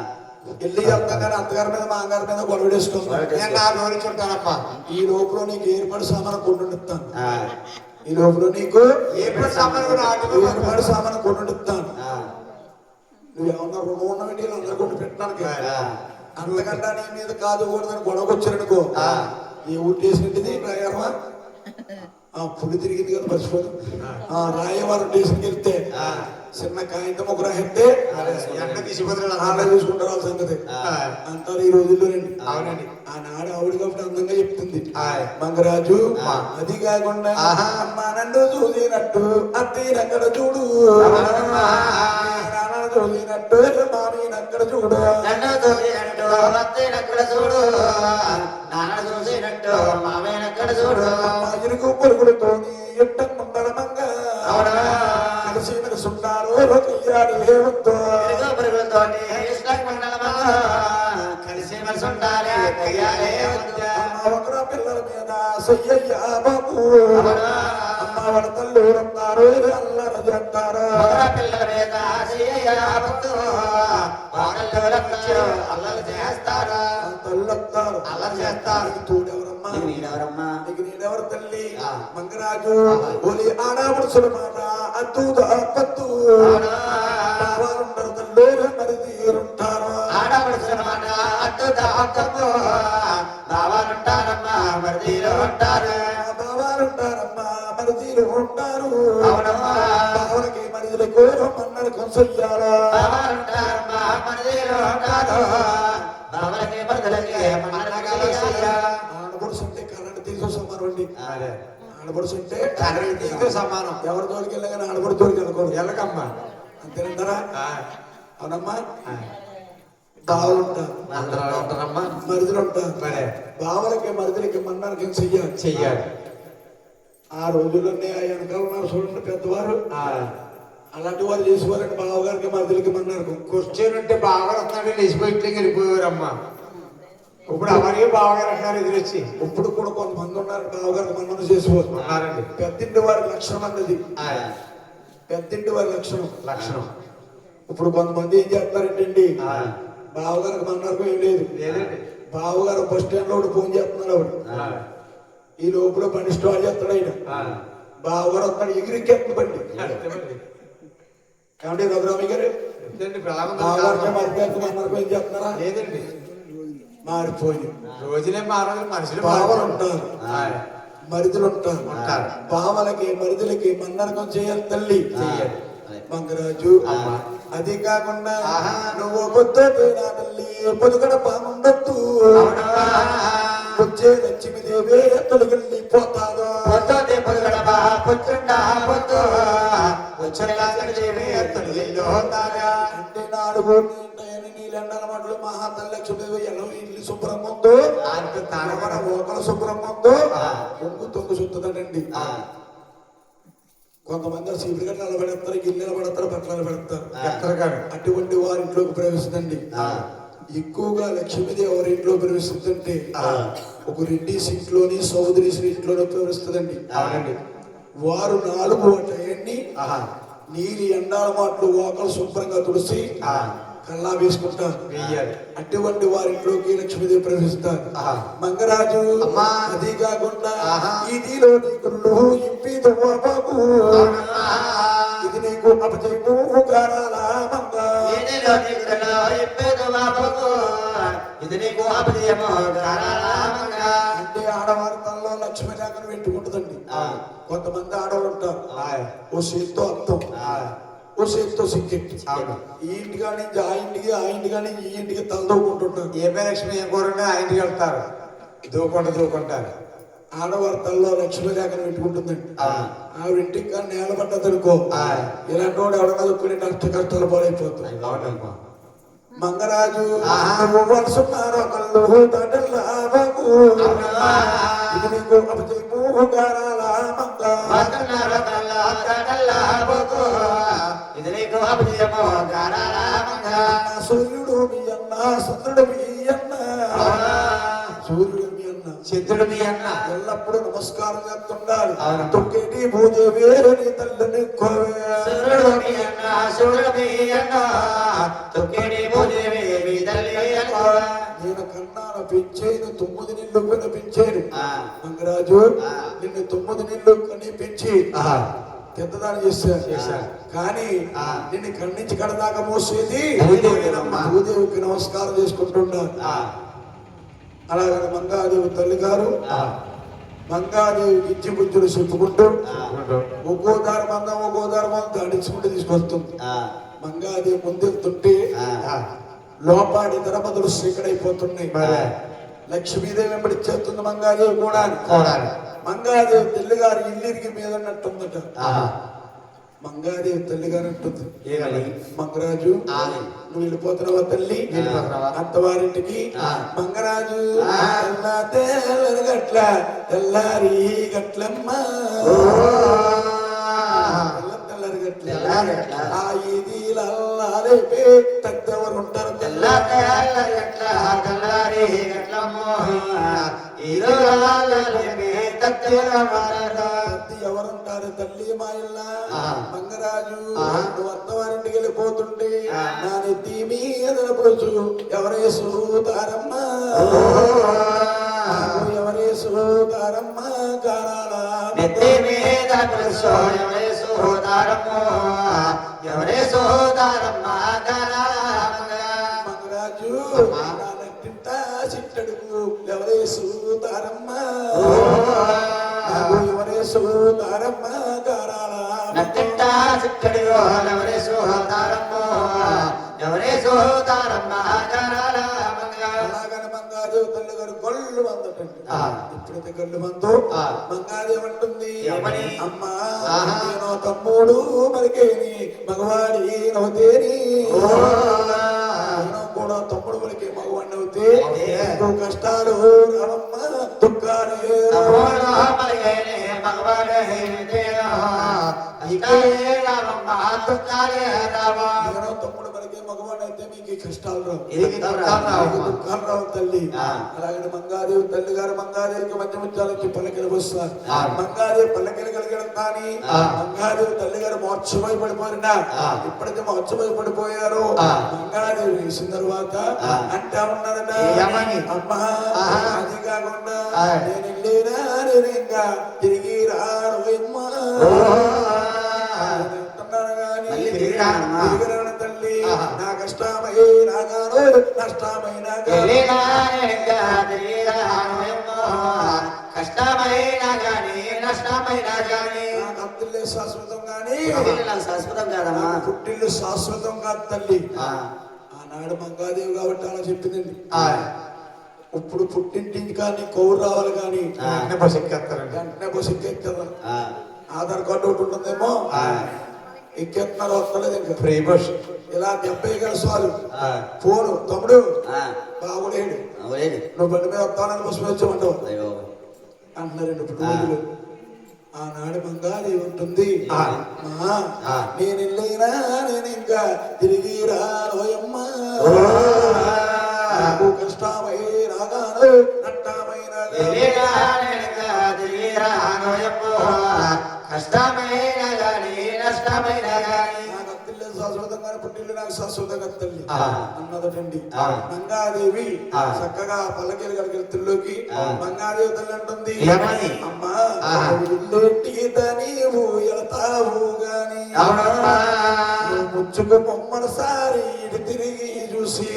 వెళ్ళి చెప్తాం కానీ అత్తగారి మీద మామగారి మీద గొడవ వేసుకోవాలి నేను నా నోరు చుట్టానమ్మా. ఈ లోపల నీకు ఏర్పడి సామాను కొండుతాను ఆ. ఈ లోపల నీకు ఏర్పడి సామాను నాటుకో. ఏర్పడి సామాను కొండుతాను ఆ. నువ్వేమన్నా రుణం ఉన్నవి నీళ్ళు అందరూ కొండు పెట్టడానికి ఆ. అంతకంటే నీ మీద కాదు కూడదని గొడవకు వచ్చారనుకో ఆ. ఏ ఊటేసినట్టుది రాయవా పులి తిరిగింది కదా మర్చిపోదు రాయవారు స్టేషన్కి వెళ్తే ఆ. చిన్న కాగితం ఒక రాయితే ఎక్కడ తీసుకుపోతున్నాడు ఆడ చూసుకుంటారు వాళ్ళ సంగతి ఆ. అంటారు ఈ రోజుల్లోనండి అవునండి. ఆనాడు ఆవిడ కాబట్టి అందంగా చెప్తుంది ఆయ్. మంగరాజు ఆ. అది కాకుండా ఆహా. అమ్మ నన్ను చూసినట్టు అత్తీనక్కడ చూడు అవునమ్మా. నాన్న చూసినట్టు మామీనక్కడ చూడు నన్ను చూసినట్టు అత్తేనెక్కడ చూడు నాన్న చూసినట్టు మామేనెక్కడ చూడు ఇరుగు పొరుగులతోని ఎట్ట ముందర మంగ అవునా. కలిసి సుంటారు కయ్యాలి ఏముందో ఇరుగు పొరుగులతోటి ఇష్టం మండలమా కలిసి మనసు ఉండాలి కయ్యాలే వద్దా. ఒకరు పిల్లల మీద సయ్యయ్యా బాబు అవునా. అమ్మ వాళ్ళ తల్లి ఉన్నారు అల్లర చేస్తారు మగ పిల్లల మీద చేయబద్దు వాడలు అల్లలు చేస్తారా తల్లుస్తారు అల్లరి చేస్తారు. తోడెవరమ్మా నేనెవరమ్మా నీకు నేనెవరు తల్లి ఆ. మంగరాజు ఓలి ఆడవడుసుల మాట అద్దు పద్దు అవునా. బావాలుంటారు తల్లి మరి తీరుంటారు ఆడపడుచుల మాట అడ్డు దాటము బావాలుంటారమ్మా మరిదీలు ఉంటారు బావాలుంటారమ్మా మరి తీరుంటారు అవునమ్మా. బావలకి మరిదులకు మన్నలు కొనసయ్యారా బావాలుంటారమ్మా మరిదీలు ఉంటారు బావలకి మరుదులకి మన్నగా ఆడపడుసు అంటే కరెంట్ తీసు సమానం అండి అదే. ఆడపడుసు అంటే కర్రీ తీసుకు సమానం. ఎవరి తోలికి వెళ్ళా కానీ ఆడపడి తోలికి వెళ్ళకూడదు ఎల్లకమ్మా. అంతేనంటారా ఆ. అవునమ్మా ఆ. బావలు ఉంటారు అందరూ ఉంటారమ్మా. మరిదులు ఉంటారు మరే. బావలకి మరిదులకి మన్నాలకి చెయ్యాలి చెయ్యాలి. ఆ రోజుల్లోనే ఆ వెనకాల ఉన్నారు చూడండి పెద్దవారు ఆ. అలాంటి వారు చేసేవారండి బావగారికి మరిదులకి మన్నారు క్వశ్చన్ ఉంటే బాగా వస్తున్నాడు లేచిపోయి వెళ్ళిపోయారమ్మా. ఇప్పుడు అవన్నీ బావగారు అంటున్నారు ఎదురొచ్చి. ఇప్పుడు కూడా కొంతమంది ఉన్నారు బావగారికి మన్నను చేసేవారు ఉన్నారండి. పెద్దింటి వారి లక్షణం అన్నది ఆ. పెద్దింటి వారి లక్షణం లక్షణం ఇప్పుడు కొంతమంది ఏం చేస్తారంటండి ఆ. బావగారికి మన్నరకు ఏం లేదు లేదండి. బావగారు బస్ స్టాండ్ లో ఫోన్ చేస్తున్నారు ఆవిడ ఆ. ఈ లోపల బండి స్టార్ట్ చేస్తాడు ఆయన ఆ. బావగారు వస్తాడు ఎగిరికెత్తుంది బండి అంతేమండి. ఏమంటే రఘురామయ్య గారు ఎంతండి ప్రలాపం బావగారికి కారణం? మరిగారికి మన్నరకు ఏం చేస్తున్నారా లేదండి. మారిపోయి రోజులే మారాలి మనుషులు బావలు మారాలి. ఉంటారు ఆ. మరిదులు ఉంటారు ఉంటారు. బావలకి మరిదులకి మన్నరకం చేయాలి తల్లి చెయ్యాలి. మంగరాజు అమ్మా. అది కాకుండా ఆహా. నువ్వు పొద్దు నా తల్లి పొదుగడ పాముండొద్దు వచ్చే లక్ష్మీదేవి తొలగిల్లి పోతాదో పొద్దు పొద్దుగడపా పొద్దుండా పొద్దు వచ్చేవి తొలిగిల్లో తాగా అంటే నాలుగు నీళ్ళండల మట్లు మహాతల్లి లక్ష్మీదేవి ఎలా ఇల్లు శుభ్రం ఉందో మన ఓకల శుభ్రం ఉందో పొంగు తొంగు చుట్టదండి ఆ. కొంతమంది సీపులు గట్ల నిలబెడతారు గిన్నె నిలబెడతారు బట్టలు నిలబెడతారు ఎత్తరు కాదు. అటువంటి వారి ఇంట్లోకి ప్రవేశించండి ఆ. ఎక్కువగా లక్ష్మీదేవి ఎవరి ఇంట్లో ప్రవేశిస్తుంటే ఆ. ఒక రెడ్డి ఇంట్లోని సోదరి ఇంట్లోనే ప్రవేశిస్తుందండి అవునండి. వారు 4 అట్లన్నీ ఆహా. నీలి ఎండాల మాటలు ఓకలు శుభ్రంగా తుడిసి ఆ. కల్లా వేసుకుంటారు వెయ్యాలి. అటువంటి వారింట్లోకి లక్ష్మీదేవి ప్రవేశిస్తారు ఆహా. మంగరాజు అమ్మా. అది కాకుండా ఆహా. ఇదిలో నీకుళ్ళు ఇంపిదు బాబు ఇది నీకు అపజయము కారాల మంగ ఏదిలో నీకులో ఇప్పేదు బాబుకు ఇది నీకు అపజయము గారామంగా. అంటే ఆడవారి తనలో లక్ష్మీ రేఖను పెట్టుకుంటుందండి ఆ. కొంతమంది ఆడవాళ్ళు ఉంటారు ఆయ్. ఓ చేతితో అర్థం ఆయ్. ఓ చేతితో సిక్కెట్టి అవును. ఈ ఇంటికా నుంచి ఆ ఇంటికి, ఆ ఇంటికా నుంచి ఈ ఇంటికి తలదోకుంటుంటారు. ఏమే లక్ష్మి ఏం కూరండి ఆ ఇంటికి వెళ్తారు దూకుంటారు. ఆడవారి తల్లో లక్ష్మీ రేఖను పెట్టుకుంటుందండి. ఆ. ఆవిడ ఇంటికి కానీ నేల పడ్డదనుకో, ఆ. ఇలాంటి వాడు ఎవడన్నా దుక్కుని కష్టాలు పాలైపోతుంది. అవునమ్మా. మంగరాజు ఆహా. నువ్వు వరుసున్నారు కళ్ళు తటలావకు. ఇది నీకు అపజయము గారాల మంగ. సూర్యుడు మీ అన్న, చంద్రుడు మీ అన్న. సూర్యుడు మీ అన్న, చంద్రుడు మీ అన్న. ఎల్లప్పుడూ నమస్కారం చేస్తుండాలి. అవును. తొక్కేటి భూదేవి నీ తల్లిని కోవే. నేను కన్నాను పెంచేను 9 నీళ్లు కనిపించేను. మంగరాజు నిన్ను 9 నీళ్లు కనిపించి పెద్దదాన్ని చేశాను. కానీ నిన్ను కన్నించి కడదాకా మోసేది భూదేవినమ్మా. భూదేవికి నమస్కారం చేసుకుంటున్నాను. అలాగని మంగాదేవి తల్లి గారు మంగాదేవి ఇచ్చి బుద్ధులు చెప్పుకుంటూ ఒక్కో ధర్మందం దాడించుకుంటూ తీసుకొస్తుంది. మంగాదేవి ముందెళ్తుంటే లోపాడి ధర్మదులు శ్రీకడైపోతున్నాయి. లక్ష్మీదేవి వెంబడి చేస్తుంది మంగాదేవి కూడా. మంగాదేవి తల్లి గారు ఇల్లిరిగి మీద ఉన్నట్టుందట. మంగాదేవి తల్లి గారు అంటుంది, మంగరాజు నువ్వు వెళ్ళిపోతున్నావా తల్లి అత్తవారింటికి? మంగరాజు గట్ల తెల్లారి గట్లమ్మ తెల్లారి గట్ల ఆ ఈదీలల్లారే పెద్దెవరు ఉంటారు ఎవరుంటారు తల్లి మా ఇల్ల. మంగరాజు నువ్వు అత్తవారింటికి వెళ్ళిపోతుంటే నా నెత్తి మీద పొడుచు ఎవరే సూతారమ్మ ఎవరే సూతారమ్మ కారాల మంగరాజు నా నట్టింట చిట్టడుగు ఎవరే సూతారమ్మ ఎవరే సూతారమ్మ కారాల అలాగని మంగాదేవి తల్లి గారు గొల్లు మందటండి. ఇప్పుడైతే గొల్లు మందు మంగాదేవి అంటుంది, అమ్మా నేను తమ్ముడు మరికేని మగవాడి నవ్వుతేని కూడా తమ్ముడు మరికి మగవాడిని అవుతే కష్టాలు రావమ్మ దుఃఖాలే తమ్ముడు మనకి మగవాడు అయితే మీకు కష్టాలు రావు దుఃఖాలు రావు తల్లి. అలాగే మంగాదేవి తల్లి గారు మంగాదేవికి మధ్య ముత్యాలకి పల్లకిలు వస్తారు. మంగాదేవి పల్లకిలు కలిగడం కానీ మంగాదేవి తల్లి గారు మోక్షమై పడిపోయినా ఇప్పటికీ మోక్షమై పడిపోయారు. మంగాదేవి వేసిన తర్వాత అంటే ఉన్నదట, అమ్మా అది కాకుండా నేను వెళ్ళినా నేను ఇంకా తిరిగి రాను తల్లి నా కష్టమై నాగాను నష్టమైన అత్తిల్లే శాశ్వతం కానీ పుట్టిల్లు శాశ్వతం కాదు తల్లి. ఆనాడు మంగాదేవి కాబట్టి అలా చెప్పిందండి. ఇప్పుడు పుట్టింటికి కానీ కౌరు రావాలి కానీ వెంటనే బస్ ఎక్కేస్తారు. ఆధార్ కార్డు ఒకటి ఉంటుందేమో ఎక్కేస్తున్నారు, వస్తలేదు ఇంకా ఫ్రీ బస్. ఇలా 70 గెలసాలు ఫోను తమ్ముడు బాగులేడు నువ్వు బండి మీద వస్తానని బస్సు వచ్చామంటావు అంటున్నారండి ఇప్పుడు రోజులు. ఆనాడు మంగాదేవి ఉంటుంది, నేను వెళ్ళైనా నేను ఇంకా తిరిగి రాయమ్మ కష్టమై రాగాను నట్టమైన శాశ్వతంగానే పుట్టిల్లు నాకు శాశ్వతంగా తల్లి అన్నదటండి. మంగాదేవి చక్కగా పల్లకీలు గడికెళ్తుల్లోకి మంగాదేవి తల్లి అంటుంది, అమ్మా నీవు వెళ్తావు గాని ముచ్చుకు బొమ్మల సారి ఇటు తిరిగి చూసి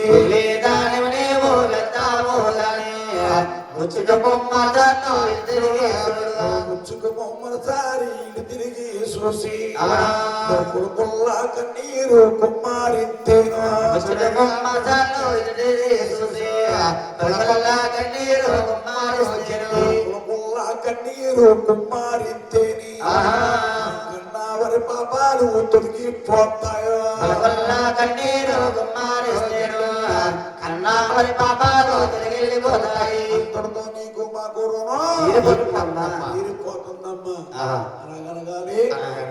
ముచ్చుకు బొమ్మల సారి ఇటు తిరిగి చూసి అవునా. కొడుకుల్లా కన్నీరు కుమ్మారింతేను కొడుకుల్లా కన్నీరు కుమ్మారింతేని కన్నావరి పాపాలు తొలగిపోతాయో కన్నీరు కుమారిస్తేను కన్నామరి పాపాలు తిరిగిపోతాయి అంతటితో నీకు మాకు రుణం తీరిపోతుందమ్మా అనగనగానే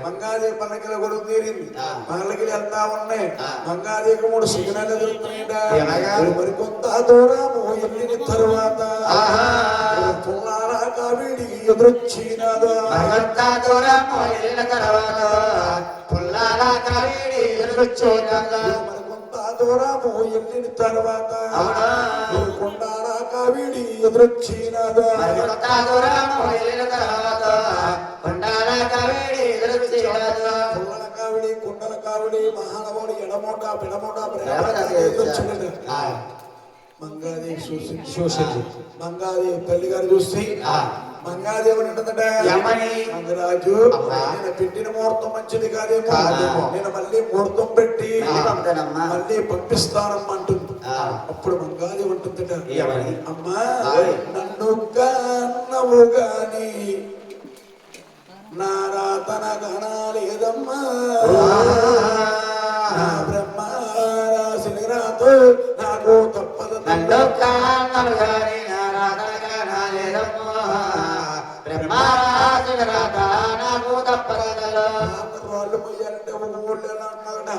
మంగాదేవి పల్లకిల కూడా తీరింది పల్లకిలు వెళ్తా ఉన్నాయి మంగాదేవికి 3 సిగ్నల్ ఎదురుతున్నాయి మరికొంత దూరము వెళ్ళిన తరువాత పుల్లారా కావిడి ఎదురొచ్చినదో దూరము వెళ్ళిన తర్వాత పుల్లారా కావేడి ఎదురొచ్చినదో మరికొంత దూరము వెళ్ళిన తర్వాత కొండారా కావిడి ఎదురొచ్చినదో దూరము వెళ్ళిన తర్వాత కొండారా కావేడి ఎదురొచ్చినదో పుల్లల కావిడి కొండల కావిడి మహానవుడు ఎడమోట పెడమోట మంగాదేవి చూసింది మంగాదేవి తల్లి గారు చూసి మంగాదేవి ఉంటుందట మంగరాజు నేను పెట్టిన ముహూర్తం మంచిది కాదేమో నేను మళ్ళీ ముహూర్తం పెట్టి మళ్ళీ పంపిస్తానమ్మా అంటుంది అప్పుడు మంగాదేవి ఉంటుందట అమ్మా నన్ను కన్నవు గాని నా రాతన గణాలేదమ్మా నా బ్రహ్మ రాసిన రాతో నాకు తప్పదు నన్ను కానలు గాని నారాధనగానేదమ్మా బ్రహ్మరాజుల రాత నాకు తప్పదగలో వాళ్ళు పోయారంటే ఒక ఊళ్ళో ఎలా అన్నారట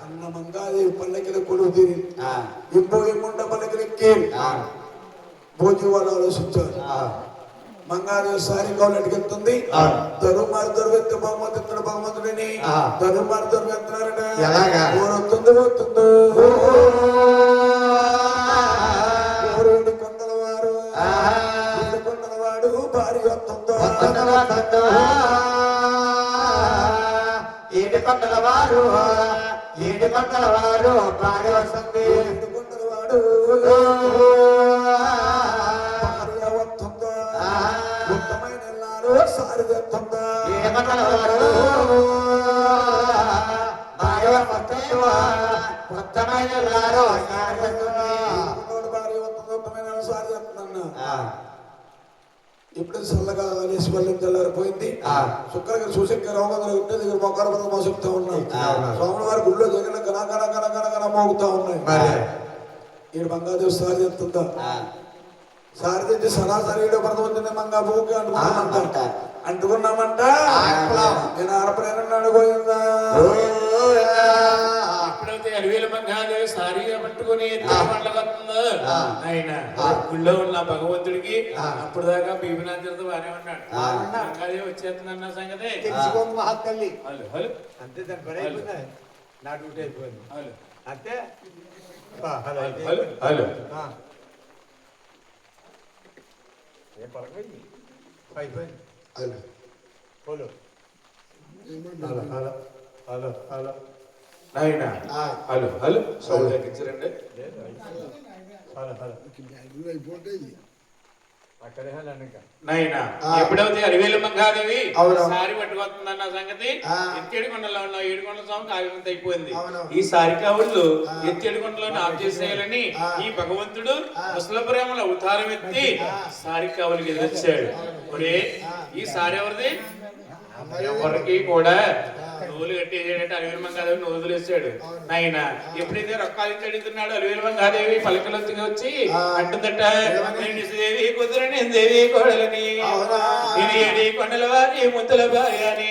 అన్న మంగాదేవి పల్లకిల కొలువు తీరి ఇంకో ఏముండ పల్లకిలెక్కి భోజి వాళ్ళు ఆలోచించారు మంగాదేవి సారి కావాలంటికి వెళ్తుంది దరుమారు దొరుకు భగవంతుడిని దరుమారు దొరుకు వెళ్తున్నారట ఊరొస్తుంది పోతుందో ఊరేడు కొండల వారు కొండల వాడు భారీ వస్తుందో ఏడు కొండల వారు భార్య వస్తుంది కొండల వాడు భార్య వస్తుందో ఉత్తమైన ఎల్లారు సారి తెస్తుందో ఏడు కొండల వారు భార్య వస్తుందో ఉత్తమైన వారు భార్య వస్తుందో ఉత్తమైన సారి తెస్తుందన్న ఇప్పుడు చల్లగా అనేసి మళ్ళీ తెల్లారిపోయింది శుక్రగా సూచక రోగంలో ఉంటే దగ్గర మొక్కల మీద మోసుకుతా ఉన్నాయి స్వామి వారి గుళ్ళో దగ్గర కన మోగుతా ఉన్నాయి ఈడు మంగాదేవి సారి చెప్తుందా సారి తెచ్చి సరాసరి పడతాం మంగా బూకి అంటుకున్నామంట నేను ఆడపడేనన్ను అడుగుయిందా ఎప్పుడైతే అడవిల మంగాదేవి సారీగా పట్టుకుని వస్తుందో ఆయన గుళ్ళో ఉన్న భగవంతుడికి అప్పుడు దాకా బీబినాథులతో బానే ఉన్నాడు మంగాదేవి వచ్చేస్తుందన్న సంగతి తెలిసిపోయింది మహాతల్లి హలో హలో అంతే దాని పని అయిపోయింది నా డ్యూటీ అయిపోయింది హలో అంతే హలో హలో హలో ఏం పరమైంది అయిపోయింది hello hello hello hello hello నాయన హలో హలో సౌండ్ తగ్గించరండి హలో హలో అక్కడే హలో నాయన ఎప్పుడైతే అడవిల మంగాదేవి సారి పట్టుకొస్తుందన్న సంగతి ఎత్తేడుకొండలో ఉన్న ఏడుకొండల స్వామి కార్యక్రమం అయిపోయింది ఈ సారి కావుళ్ళు ఎత్తేడుకొండలోని ఆఫ్ చేసేయాలని ఈ భగవంతుడు ముసలపురేమల అవతారం ఎత్తి సారి కావులకి ఎదురొచ్చాడు ఒరే ఈ సారి ఎవరిది ఎవరికి కూడా నూలు కట్టేసాడంటే అలివేలు మంగాదేవి నూలు వదిలేసాడు నాయన ఎప్పుడైతే రొక్కాలు అడుగుతున్నాడు అలివేలు మంగాదేవి పలకలొత్తుగా వచ్చి అంటుందట నేను దేవి కుదురు నేను దేవి కోడలని ఇది ఏడి కొండల వారి ముద్దుల భార్య అని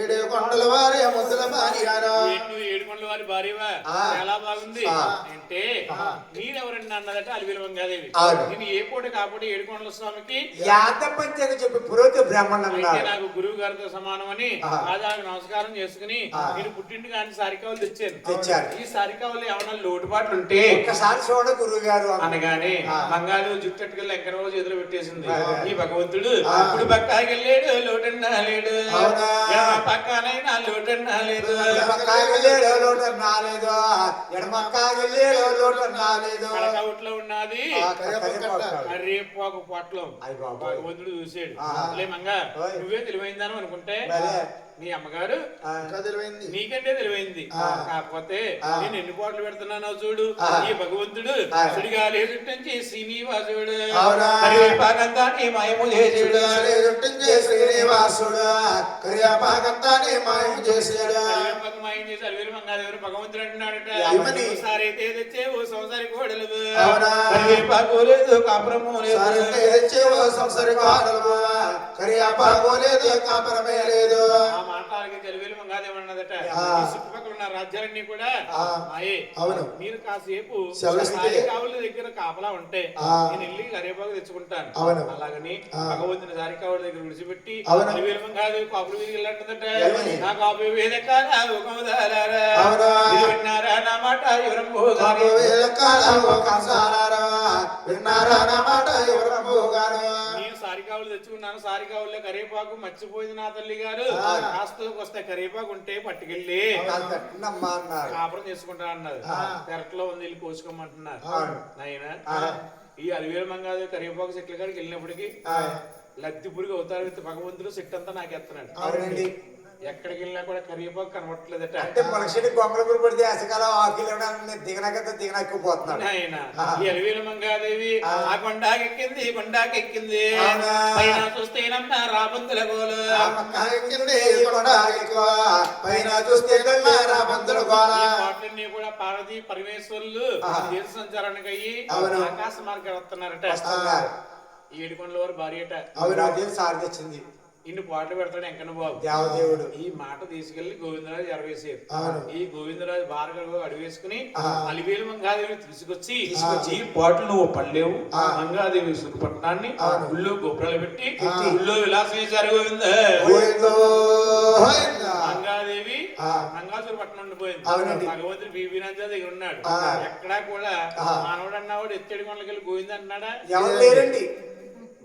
ఏడు కొండల వారి భార్యవా చాలా బాగుంది అంటే నేనెవరండి అన్నదట అలివేలు మంగాదేవి నేను ఏ పూట కాకపోతే ఏడుకొండల స్వామికి యాదపంచని చెప్పి పురోహిత బ్రాహ్మణులు అయితే నాకు గురువు గారితో సమానం అని ఆదాకు నమస్కారం చేసుకుని నేను పుట్టింటి కానీ సారికావులు తెచ్చాను ఈ సారికావులు ఏమన్నా లోటుపాట్లు ఉంటే ఒక్కసారి చూడ గురువు గారు అనగానే మంగాలు జుట్టట్టుకెళ్ళి ఎక్కడ రోజు ఎదురు పెట్టేసింది ఈ భగవంతుడు ఇప్పుడు పక్కాకి వెళ్ళాడు లోటన్నా లేడు పక్కనైనా లోటన్నా లేదు ఎడమకాయలేడు లోటు నాలేదు ఎడమకాయలేడు లోటు నాలేదు కడకవుట్లో ఉన్నది కరివేపాకు. కర్రేపాకు పొట్లం అయ్ బాబోయ్. భగవంతుడు చూసాడు ఆ. లేమంగా ఓయ్. నువ్వే తెలివైందని అనుకుంటే భలే. మీ అమ్మగారు ఇంకా తెలివైంది. నీకంటే తెలివైంది కాకపోతే నేను ఎన్ని పోట్లు పెడుతున్నానో చూడు ఆ. ఈ భగవంతుడు ఆ. సుడిగా లేచుంటే శ్రీనివాసుడు అవునా. కరివేపాకంతా నీ మాయము చేసాడు శ్రీనివాసుడు కరియాపాకంతానే మాయం చేశాడు కరివేపాకు మాయం చేసి అలివేలు మంగాదేవుడు భగవంతుడు అంటున్నాడట ఏమని? ఒకసారి అయితే తెచ్చే ఓ సంసారి కోడలు అవునా. కరివేపాకు లేదు కాపురము లేదు సంసారి కాడలు కరియాపాకోలేదు కాపరమే లేదు ఆ మాటలకి తెలివేలు మంగాదేవుడు అన్నదట ఆ. ఈ చుట్టుపక్కల ఉన్న రాజ్యాలన్నీ కూడా ఆ. మాయే అవును. మీరు కాసేపు సెలవిస్తే. కావుల దగ్గర కాపలా ఉంటే ఆ. నేను వెళ్ళి కరివేపాకు తెచ్చుకుంటాను అవును. అలాగని ఆ. భగవంతుని సారికావుల దగ్గర విడిచిపెట్టి అవును. తెలివేలు మంగాదేవి కాపులు వీరికి వెళ్ళంటుందట ఏమని? నా కాపు వేదకాల ఒకముదారారా అవునా. మీరు విన్నారా నా మాట ఎవరం మాకు వేదకాలం ఒక సారారా విన్నారా నా మాట ఎవరమ్మ గారు నేను సారికావులు తెచ్చుకున్నాను సారికావుల్లో కరివేపాకు మర్చిపోయింది నా తల్లి గారు ఆ. కాస్త వస్తే కరివేపాకు ఉంటే పట్టుకెళ్ళి నమ్మా అన్నారు కాపురం చేసుకుంటా అన్నది ఆ. పెరట్లో ఉంది వెళ్ళి కోసుకోమంటున్నారు అవును. నాయన ఆ. ఈ అలివేలు మంగాదేవి కరివేపాకు చెట్ల కాడికి వెళ్ళినప్పటికీ ఆ. లద్ది పురుగు అవుతారు విత్ భగవంతుడు చెట్టు అంతా నాకు ఎత్తన్నాడు అవునండి ఎక్కడికి వెళ్ళినా కూడా కరివేపాకు కనబట్టలేదట అంటే మనిషిని గొంగళ పురుగు పడితే అసకాలం ఆకిలు దిగనకపోతున్నాడు నాయన ఆ. ఈ అలివేలు మంగాదేవి ఆ. ఆ కొండాకెక్కింది ఈ కొండాకెక్కింది అవునా. పైన చూస్తేనమ్మా రాబందుల గోలు పైన చూస్తే రాబంతులు గోళ ఈ కోటలన్నీ కూడా పార్వతీ పరమేశ్వరులు ఆ. దేశ సంచారానికి అయ్యి అవును. ఆకాశ మార్గం వస్తున్నారట వస్తున్నారు. ఈ ఏడుకొండల వారు భార్యట అవును అదేం సారి తెచ్చింది ఇన్ని పాటలు పెడతాడు వెంకన్న బాబు దేవదేవుడు ఈ మాట తీసుకెళ్లి గోవిందరాజు ఎరవేసారు అవును. ఈ గోవిందరాజు భార్గవ అడివేసుకుని ఆ. అలివేలు మంగాదేవిని తీసుకొచ్చి తీసుకొచ్చి ఈ పాటలు నువ్వు పడలేవు ఆ. మంగాదేవి సుఖపట్నాన్ని అవును. గుళ్ళో గోపురాలు పెట్టి ఆ. గుళ్ళో విలాసం చేశారు గోవింద గోవిందో గోవిందా. మంగాదేవి ఆ. మంగాసురు పట్టణం ఉండిపోయింది అవునండి. భగవంతుడు బీబీనాథ దగ్గర ఉన్నాడు ఆ. ఎక్కడా కూడా ఆ. మానవుడు అన్నవాడు ఎత్తడి కొండలకెళ్ళి గోవింద అన్నాడా ఎవరు లేరండి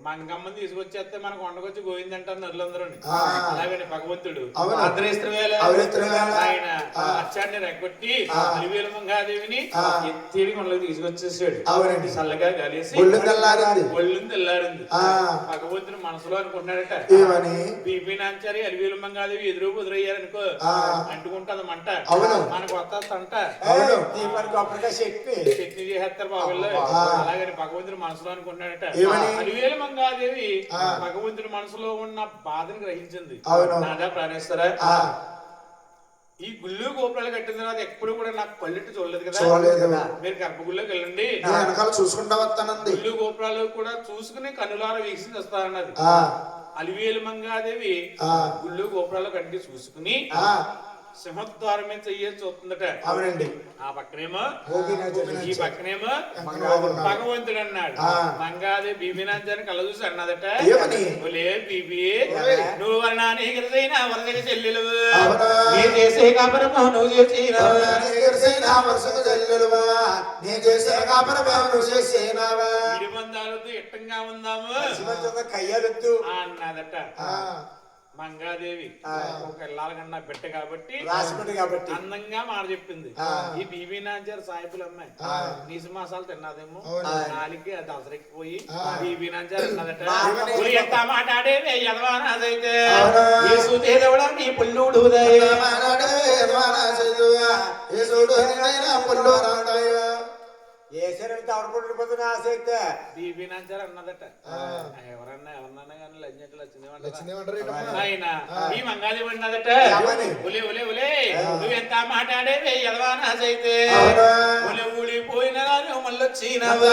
మంగమ్మని తీసుకొచ్చేస్తే మన కొండకొచ్చి గోవింద అంటారు నరులందరూ ఆ. అలాగని భగవంతుడు అవును. ఆంధ్రేశ్వరవేళ ఆంధ్రేశ్వరవేళ. ఆయన ఆ. అచ్చాన్ని రెగ్గొట్టి ఆ. అలివేలు మంగాదేవిని ఆ. ఎత్తేడి కొండలకు తీసుకొచ్చేసాడు అవునండి. చల్లగా కలిసి ఒళ్ళు తెల్లారింది. ఒళ్ళు తెల్లారింది ఆ. భగవంతుడు మనసులో అనుకుంటున్నాడట ఏమని బీపీనాంచారి అలివేలు మంగాదేవి ఎదురు బుదురయ్యారనుకో ఆ. అంటుకుంటది మంట అవును. మనకు వస్తా అంట అవును. దీపానికి అప్పటికే శక్తి చట్నీ చేసేస్తారు బాబుల్లో ఆ. అలాగని భగవంతుడు మనసులో అనుకున్నాడట ఏమని? అలివేలు మంగాదేవి ఆ. భగవంతుడి మనసులో ఉన్న బాధను గ్రహించింది అవును. నాదా ప్రాణేశ్వర ఆ. ఈ గుళ్ళు గోపురాలు కట్టిన తర్వాత ఎప్పుడు కూడా నాకు పల్లెట్టు చూడలేదు కదా చూడలేదు. మీరు గర్భగుళ్ళోకి వెళ్ళండి నేను వెనకాల చూసుకుంటా వస్తానంది గుళ్ళు గోపురాలు కూడా చూసుకుని కన్నులార వీక్షించి వస్తానన్నది ఆ. అలివేలు మంగాదేవి ఆ. గుళ్ళు గోపురాలు కంటి చూసుకుని ఆ. సింహద్వారం మీద చెయ్యేసి చూస్తుందట అవునండి ఆ పక్కనేమో గోపినాథ్ ఈ పక్కనేమో మంగాదేవి. భగవంతుడు అన్నాడు ఆ. మంగాదేవి బీబీనాథాన్ని కళ్ళ చూసి అన్నదట ఏమని? ఒలే బీబీ నువ్వు వర్ణాన్ని ఎగిరిసైనా వరదకి చెల్లెలు అవునా. నీ చేసే కాపరమో నువ్వు చేసినావు ఇడిబందాలతో ఇట్టంగా ఉందాము కయ్యాలొద్దు అన్నదట మంగాదేవి ఆ. ఒక ఇల్లాల కన్నా బిడ్డ కాబట్టి రాసిపెట్టు కాబట్టి అందంగా మాట చెప్పింది ఆ. ఈ బీబీ నాంచారు సాయిబులు అమ్మాయి ఆ. నీసు మాసాలు తిన్నదేమో అవును. నాలికి అది అవసరెక్కిపోయి ఆ. బీబీ నాంచారు అన్నదట బాగా "ఉలి ఎంత మాట్లాడేవే యదవానాదైతే అవునా. యేసు దేవుడా నీ పుల్లుడు దయే." ఏసరంటే తవడపడిపోతున్న ఆశ అయితే బీబీ నాంచారు అన్నదట ఆ. ఎవరన్నా కానీ లజ్జట్లు లక్ష్మీ వచ్చింది వంటరేటమ్మా. ఆయన ఆ. ఈ మంగాదేవి అన్నదట ఏమని? ఉలే ఉలే ఉలే ఆ. నువ్వు ఎంత మాట్లాడేవే యదవానాదైతే అవునా. ఉలి ఊడిపోయిన నువ్వు మళ్ళొచ్చినావు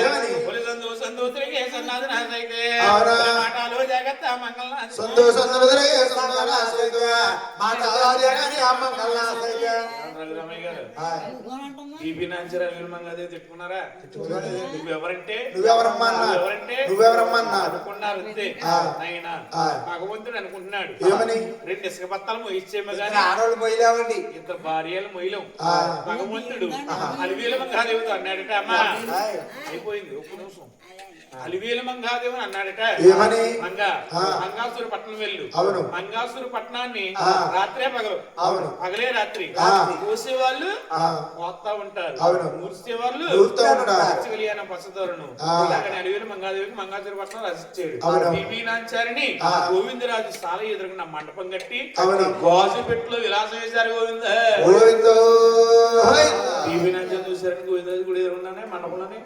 ఏమని? మాటలు జాగ్రత్త చేత మంగళ సందు సందులు తిరిగే సందాల సైతు మాట రాజాని అమ్మంగళ సైతు రఘురామయ్య గారు టీపీ నాంచి రఘువీర మంగాదేవి తిట్టుకున్నారా? నువ్వెవరంటే నువ్వెవరమ్మన్నా అనుకున్నారు అంతే. ఆయన భగవంతుడు అనుకుంటున్నాడు ఏమని? 2 ఇసుక బత్తాలు మొయిచ్చేమో గానీ ఆడవాళ్ళు మొయ్యలేవండి, 2 భార్యలు మొయ్యలేం. భగవంతుడు అలివేలు మంగాదేవితో అన్నాడట, అమ్మా అయిపోయింది ఒక్క నిమిషం. అలివేలు మంగాదేవి అన్నాడట, ఏమని? మంగాసురు పట్టణం వెళ్ళు. అవును. మంగాసురు పట్టణాన్ని రాత్రే పగలు, అవును, పగలే రాత్రి కోసేవాళ్ళు పోతా ఉంటారు, మూర్చేవాళ్ళు పచ్చదొరను. అలివేలు మంగాదేవికి మంగాసురు పట్టణం రచించాడు. టీవీ నాంచారిని గోవిందరాజు సాల ఎదురుకున్న మండపం కట్టి గాజు పెట్టులో విలాసం వేశారు. గోవింద టీవీ నాంచారి చూసారని గోవిందరాజు గుడి ఎదురున్నానే మండపంలోనే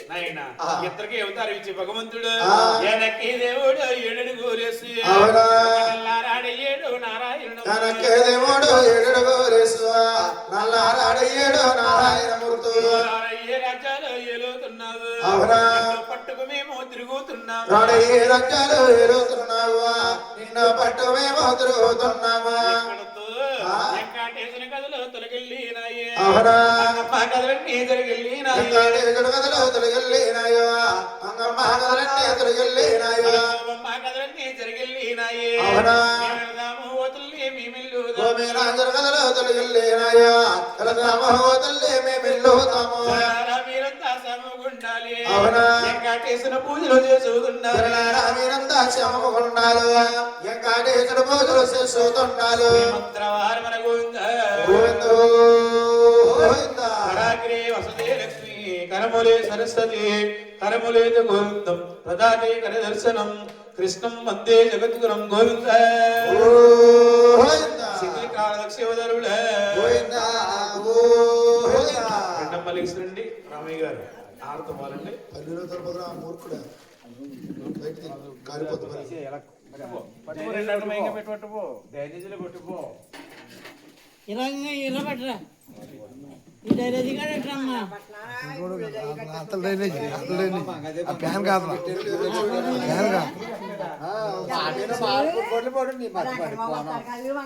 నాయన ఇద్దరికి అవుతారు ఇచ్చి భగవంతుడు ఎనక్కి దేవుడు 7 గోలేసు ఏడు నారాయణుడు ఏ రాజ్యాలు ఏలుతున్నావు పట్టుకు మేము తిరుగుతున్నాము వెంకటేశ్వర కథలో తొలగిల్లినాయే కథలన్నీ జరిగిల్లినాయే మీరంతా సమగుండాలి వెంకటేశ్వర పూజలు చేసుకున్నారు. మంత్రవారు మన గోవిందరే వసతే లక్ష్మి కరములే సరస్వతి కరములే గోవిందం ప్రదాతే కర దర్శనం కృష్ణం వందే జగద్గురం గోవింద శిఖికాల దక్షివదరుల రెండమ్మలేశ్వరండి రామయ్య గారు ఆరుతో పోలండి మూర్ఖుడు ఇలా పట్టరా ఈ డైరేజీ కాడమ్మా ఫ్యాన్ కాదు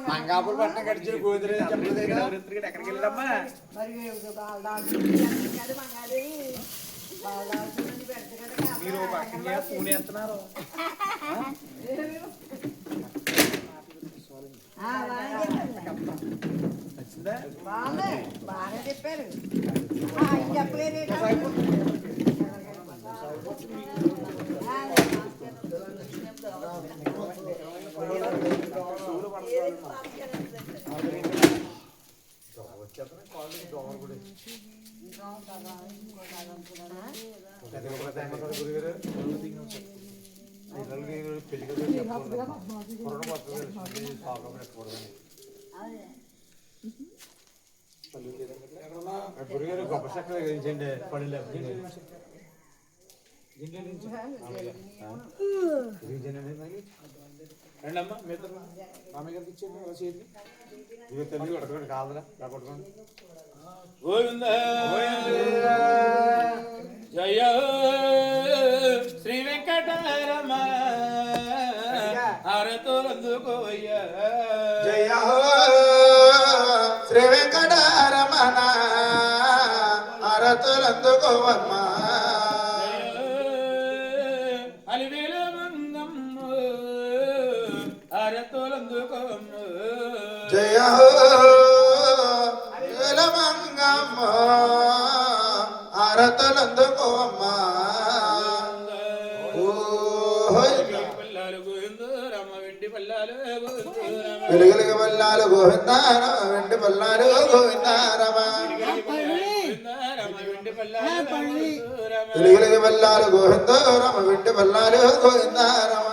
మంగాపులు పట్టిన గడిచిన గోధుమ ఎక్కడికి వెళ్ళమ్మా మీరు పూణె ఎత్తున్నారు. బాగా చెప్పారు చెప్పలేదు. గొప్ప చక్కగా పడలే రెండమ్మా మీతో మామయ్య గారికి ఇచ్చేది ఇక తల్లి కొట్టుకోండి కాదురా కొట్టుకోండి. గోవింద జయ శ్రీ వెంకటరమ హారతులందుకోయ్యా జయ శ్రీ వెంకటరమణ హారతులందుకోవమ్మా అలివేలు మంగమ్మ హారతులందుకోమ్మ జయ మంగమ్మ హారతులందుకోవమ్మా వెలుగులుగా పల్లాలు గోవిందార వెండి పల్లాలు గోవిందారమ వెలుగులుగా పల్లాలు గోవిందరమ వెండి పల్లాలు గోవిందారమ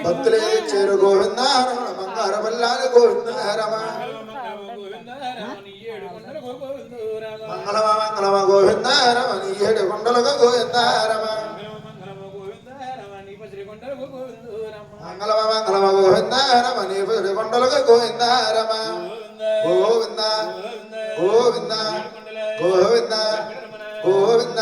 భక్తులే చేరు గోవిందారమ బంగార పల్లాలు గోవిందారమ మంగళమ మంగళమ గోవిందారమ నీ 7 కొండలుగా గోవిందారమ మంగళమ మంగళమ గోవిందారమ నీ 7 కొండలుగా గోవిందారమ గోవింద గోవింద గోవింద గోవింద